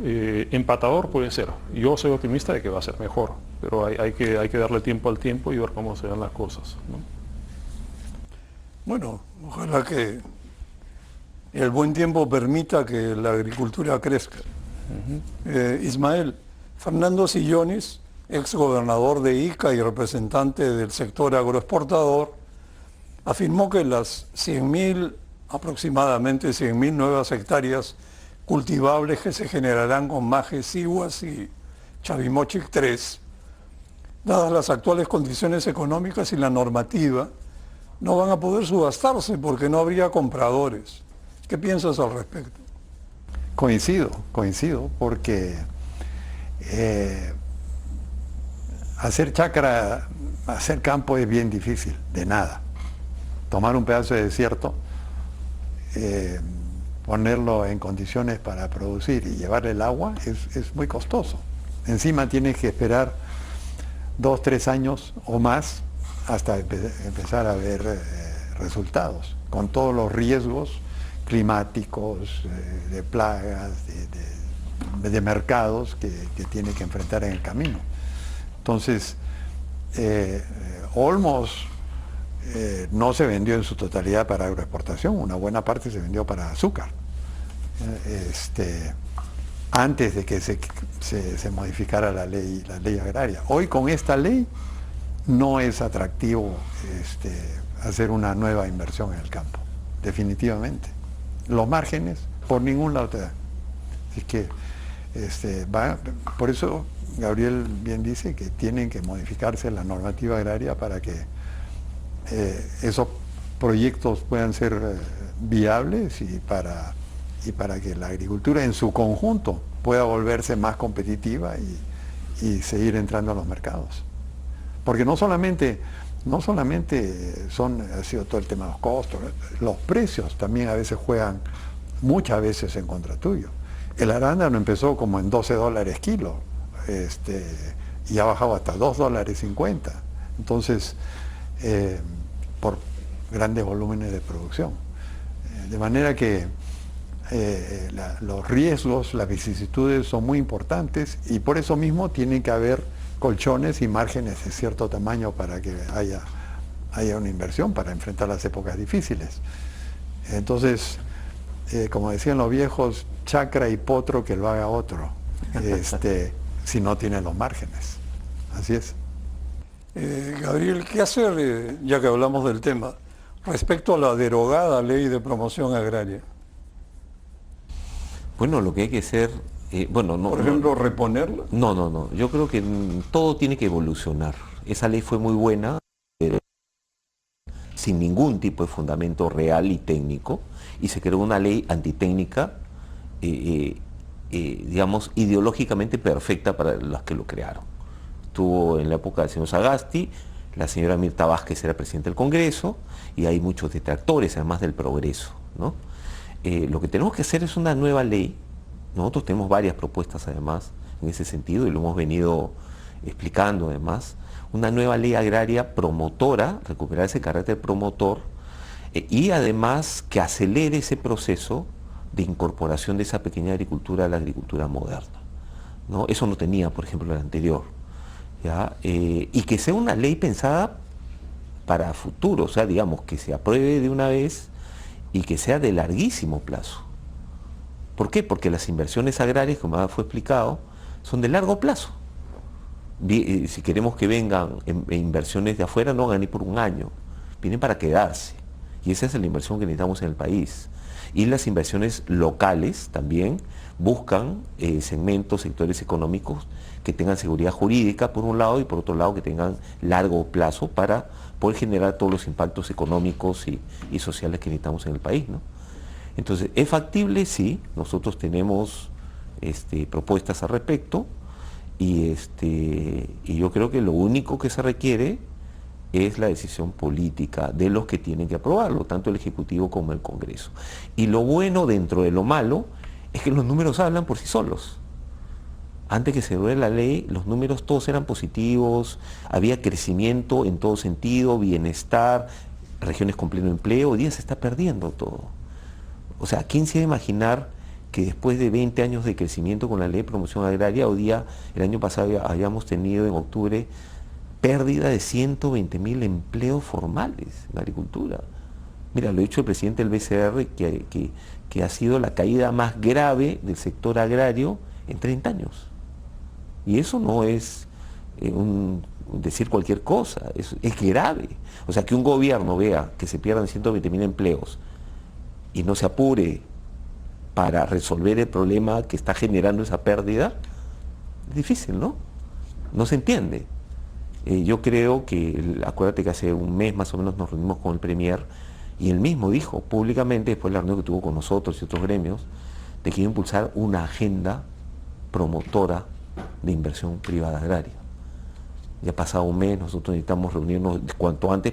Empatador puede ser. Yo soy optimista de que va a ser mejor, pero hay que darle tiempo al tiempo y ver cómo se dan las cosas, ¿no? Bueno, ojalá que el buen tiempo permita que la agricultura crezca. Ismael, Fernando Sillones, ex gobernador de Ica y representante del sector agroexportador, afirmó que las aproximadamente 100.000 nuevas hectáreas cultivables que se generarán con Majes, Siguas y Chavimochic 3, dadas las actuales condiciones económicas y la normativa, no van a poder subastarse porque no habría compradores. ¿Qué piensas al respecto? Coincido, porque hacer chacra, hacer campo es bien difícil, de nada. Tomar un pedazo de desierto, ponerlo en condiciones para producir y llevarle el agua es muy costoso. Encima tienes que esperar 2, 3 años o más hasta empezar a ver resultados, con todos los riesgos climáticos, de plagas, de mercados que tiene que enfrentar en el camino. Entonces, Olmos no se vendió en su totalidad para agroexportación, una buena parte se vendió para azúcar. Antes de que se modificara la ley agraria. Hoy con esta ley no es atractivo hacer una nueva inversión en el campo, definitivamente. Los márgenes por ningún lado te dan. Así que por eso Gabriel bien dice que tienen que modificarse la normativa agraria para que esos proyectos puedan ser viables y para que la agricultura en su conjunto pueda volverse más competitiva y seguir entrando a los mercados. Porque no solamente ha sido todo el tema de los costos, los precios también a veces juegan muchas veces en contra tuyo. El arándano empezó como en $12 kilo, y ha bajado hasta $2.50. Entonces, por grandes volúmenes de producción. De manera que los riesgos, las vicisitudes son muy importantes y por eso mismo tienen que haber colchones y márgenes de cierto tamaño para que haya una inversión para enfrentar las épocas difíciles. Entonces, como decían los viejos, chacra y potro que lo haga otro, si no tiene los márgenes. Así es. Gabriel, ¿qué hacer, ya que hablamos del tema, respecto a la derogada ley de promoción agraria? Bueno, lo que hay que hacer... por ejemplo, ¿reponerla? No. Yo creo que todo tiene que evolucionar. Esa ley fue muy buena, pero sin ningún tipo de fundamento real y técnico, y se creó una ley antitécnica, digamos, ideológicamente perfecta para los que lo crearon. Estuvo en la época del señor Sagasti, la señora Mirta Vázquez era presidenta del Congreso y hay muchos detractores, además del progreso, ¿no? Lo que tenemos que hacer es una nueva ley. Nosotros tenemos varias propuestas además en ese sentido y lo hemos venido explicando además. Una nueva ley agraria promotora, recuperar ese carácter promotor y además que acelere ese proceso de incorporación de esa pequeña agricultura a la agricultura moderna, ¿no? Eso no tenía, por ejemplo, la anterior, ¿ya? Y que sea una ley pensada para futuro, o sea, digamos, que se apruebe de una vez y que sea de larguísimo plazo. ¿Por qué? Porque las inversiones agrarias, como fue explicado, son de largo plazo. Si queremos que vengan inversiones de afuera, no van a venir por un año, vienen para quedarse. Y esa es la inversión que necesitamos en el país. Y las inversiones locales también buscan segmentos, sectores económicos que tengan seguridad jurídica por un lado y por otro lado que tengan largo plazo para poder generar todos los impactos económicos y sociales que necesitamos en el país, ¿no? Entonces, ¿es factible? Sí, nosotros tenemos propuestas al respecto y yo creo que lo único que se requiere es la decisión política de los que tienen que aprobarlo, tanto el Ejecutivo como el Congreso. Y lo bueno dentro de lo malo es que los números hablan por sí solos. Antes que se apruebe la ley, los números todos eran positivos, había crecimiento en todo sentido, bienestar, regiones con pleno empleo. Hoy día se está perdiendo todo. O sea, ¿quién se iba a imaginar que después de 20 años de crecimiento con la ley de promoción agraria, hoy día, el año pasado habíamos tenido en octubre pérdida de 120.000 empleos formales en la agricultura? Mira, lo ha dicho el presidente del BCR, que ha sido la caída más grave del sector agrario en 30 años. Y eso no es decir cualquier cosa, es grave. O sea, que un gobierno vea que se pierdan 120.000 empleos y no se apure para resolver el problema que está generando esa pérdida, es difícil, ¿no? No se entiende. Yo creo que, acuérdate que hace un mes más o menos nos reunimos con el Premier y él mismo dijo públicamente, después de la reunión que tuvo con nosotros y otros gremios, de que iba a impulsar una agenda promotora de inversión privada agraria. Ya ha pasado un mes, nosotros necesitamos reunirnos cuanto antes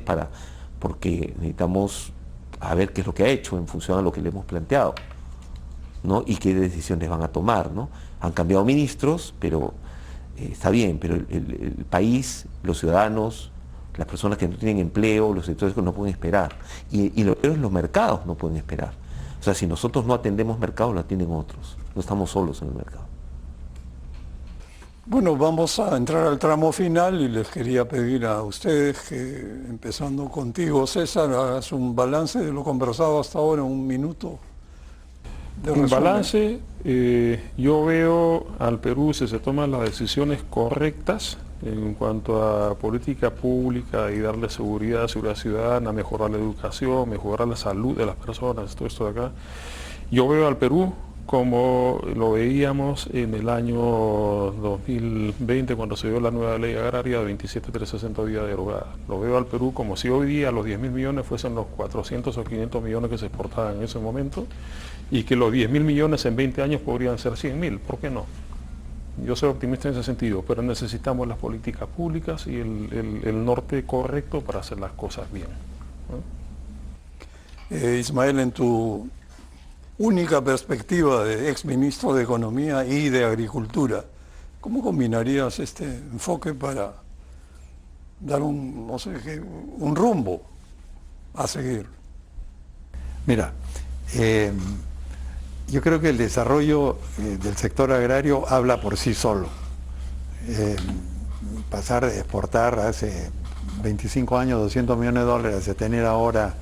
porque necesitamos a ver qué es lo que ha hecho en función a lo que le hemos planteado, ¿no? Y qué decisiones van a tomar, ¿no? Han cambiado ministros, pero está bien, pero el país, los ciudadanos, las personas que no tienen empleo, los sectores que no pueden esperar. Y lo peor es los mercados no pueden esperar. O sea, si nosotros no atendemos mercados, lo atienden otros. No estamos solos en el mercado. Bueno, vamos a entrar al tramo final y les quería pedir a ustedes que, empezando contigo, César, hagas un balance de lo conversado hasta ahora, un minuto de Un resumen. balance, yo veo al Perú si se toman las decisiones correctas en cuanto a política pública y darle seguridad ciudadana, mejorar la educación, mejorar la salud de las personas, todo esto de acá. Yo veo al Perú como lo veíamos en el año 2020 cuando se dio la nueva ley agraria de 27.360 días derogada. Lo veo al Perú como si hoy día los 10.000 millones fuesen los 400 o 500 millones que se exportaban en ese momento y que los 10.000 millones en 20 años podrían ser 100.000, ¿por qué no? Yo soy optimista en ese sentido, pero necesitamos las políticas públicas y el norte correcto para hacer las cosas bien, ¿no? Ismael, en tu única perspectiva de exministro de Economía y de Agricultura, ¿cómo combinarías este enfoque para dar un rumbo a seguir? Mira, yo creo que el desarrollo del sector agrario habla por sí solo. Pasar de exportar hace 25 años $200 millones a tener ahora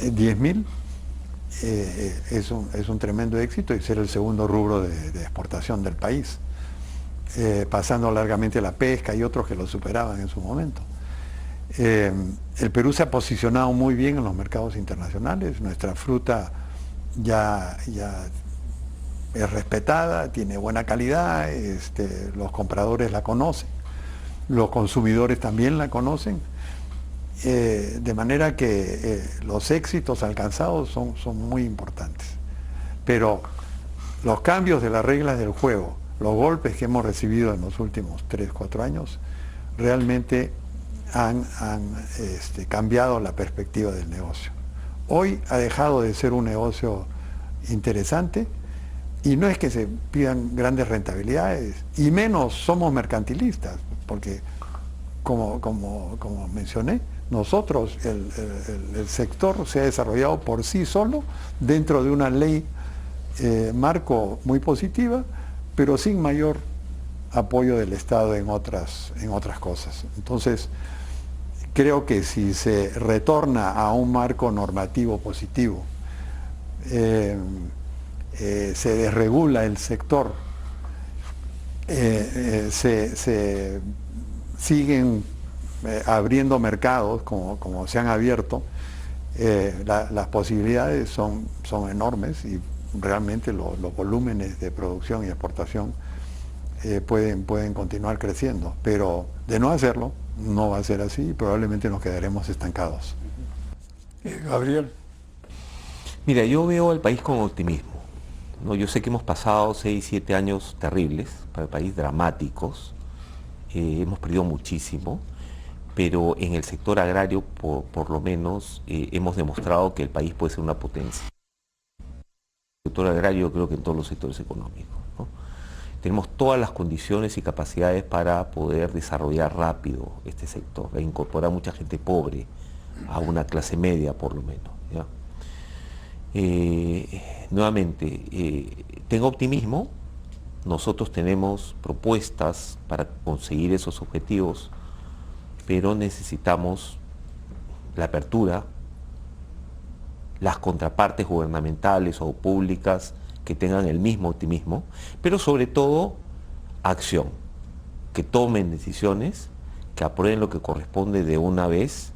10.000 es un tremendo éxito y ser el segundo rubro de exportación del país, pasando largamente a la pesca y otros que lo superaban en su momento. El Perú se ha posicionado muy bien en los mercados internacionales, nuestra fruta ya es respetada, tiene buena calidad, los compradores la conocen, los consumidores también la conocen, de manera que los éxitos alcanzados son muy importantes. Pero los cambios de las reglas del juego, los golpes que hemos recibido en los últimos 3, 4 años, realmente han cambiado la perspectiva del negocio. Hoy ha dejado de ser un negocio interesante y no es que se pidan grandes rentabilidades, y menos somos mercantilistas, porque como mencioné, nosotros, el sector se ha desarrollado por sí solo dentro de una ley marco muy positiva, pero sin mayor apoyo del Estado en otras cosas. Entonces, creo que si se retorna a un marco normativo positivo, se desregula el sector, se siguen abriendo mercados como se han abierto, las posibilidades son enormes y realmente los volúmenes de producción y exportación pueden continuar creciendo, pero de no hacerlo no va a ser así y probablemente nos quedaremos estancados. Gabriel. Mira, yo veo al país con optimismo, ¿no? Yo sé que hemos pasado 6, 7 años terribles para el país, dramáticos, hemos perdido muchísimo, pero en el sector agrario por lo menos hemos demostrado que el país puede ser una potencia. El sector agrario, creo que en todos los sectores económicos, ¿no? Tenemos todas las condiciones y capacidades para poder desarrollar rápido este sector, e incorporar mucha gente pobre a una clase media por lo menos, ¿ya? Nuevamente, tengo optimismo, nosotros tenemos propuestas para conseguir esos objetivos, pero necesitamos la apertura, las contrapartes gubernamentales o públicas que tengan el mismo optimismo, pero sobre todo acción, que tomen decisiones, que aprueben lo que corresponde de una vez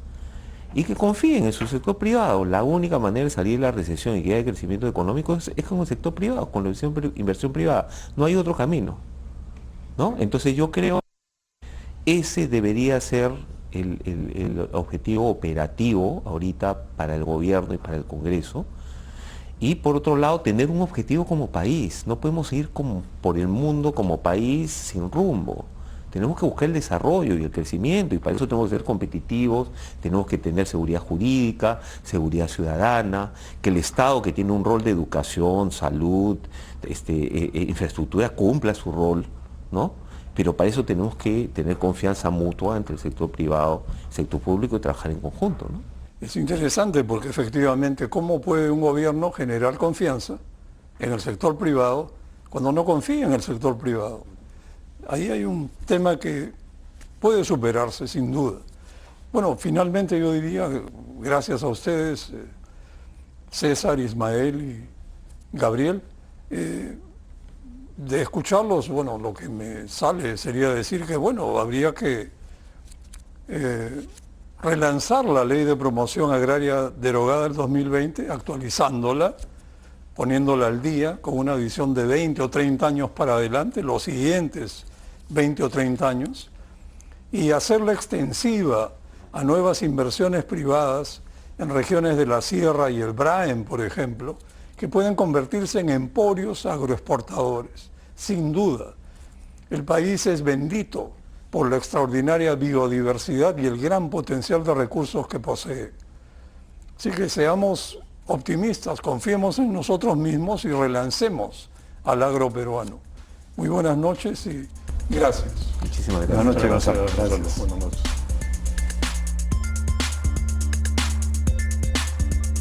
y que confíen en su sector privado. La única manera de salir de la recesión y que haya crecimiento económico es con el sector privado, con la inversión privada. No hay otro camino, ¿no? Entonces yo creo que ese debería ser el objetivo operativo ahorita para el gobierno y para el Congreso. Y por otro lado, tener un objetivo como país. No podemos ir por el mundo como país sin rumbo. Tenemos que buscar el desarrollo y el crecimiento, y para eso tenemos que ser competitivos, tenemos que tener seguridad jurídica, seguridad ciudadana, que el Estado, que tiene un rol de educación, salud, infraestructura, cumpla su rol, ¿no? Pero para eso tenemos que tener confianza mutua entre el sector privado, el sector público y trabajar en conjunto, ¿no? Es interesante porque efectivamente, ¿cómo puede un gobierno generar confianza en el sector privado cuando no confía en el sector privado? Ahí hay un tema que puede superarse sin duda. Bueno, finalmente yo diría, gracias a ustedes, César, Ismael y Gabriel, de escucharlos, bueno, lo que me sale sería decir que, bueno, habría que relanzar la Ley de Promoción Agraria derogada del 2020, actualizándola, poniéndola al día con una visión de 20 o 30 años para adelante, los siguientes 20 o 30 años, y hacerla extensiva a nuevas inversiones privadas en regiones de la Sierra y el Braen, por ejemplo, que pueden convertirse en emporios agroexportadores. Sin duda, el país es bendito por la extraordinaria biodiversidad y el gran potencial de recursos que posee. Así que seamos optimistas, confiemos en nosotros mismos y relancemos al agro peruano. Muy buenas noches y gracias. Muchísimas gracias. Buenas noches, Gonzalo. Gracias. Buenas noches.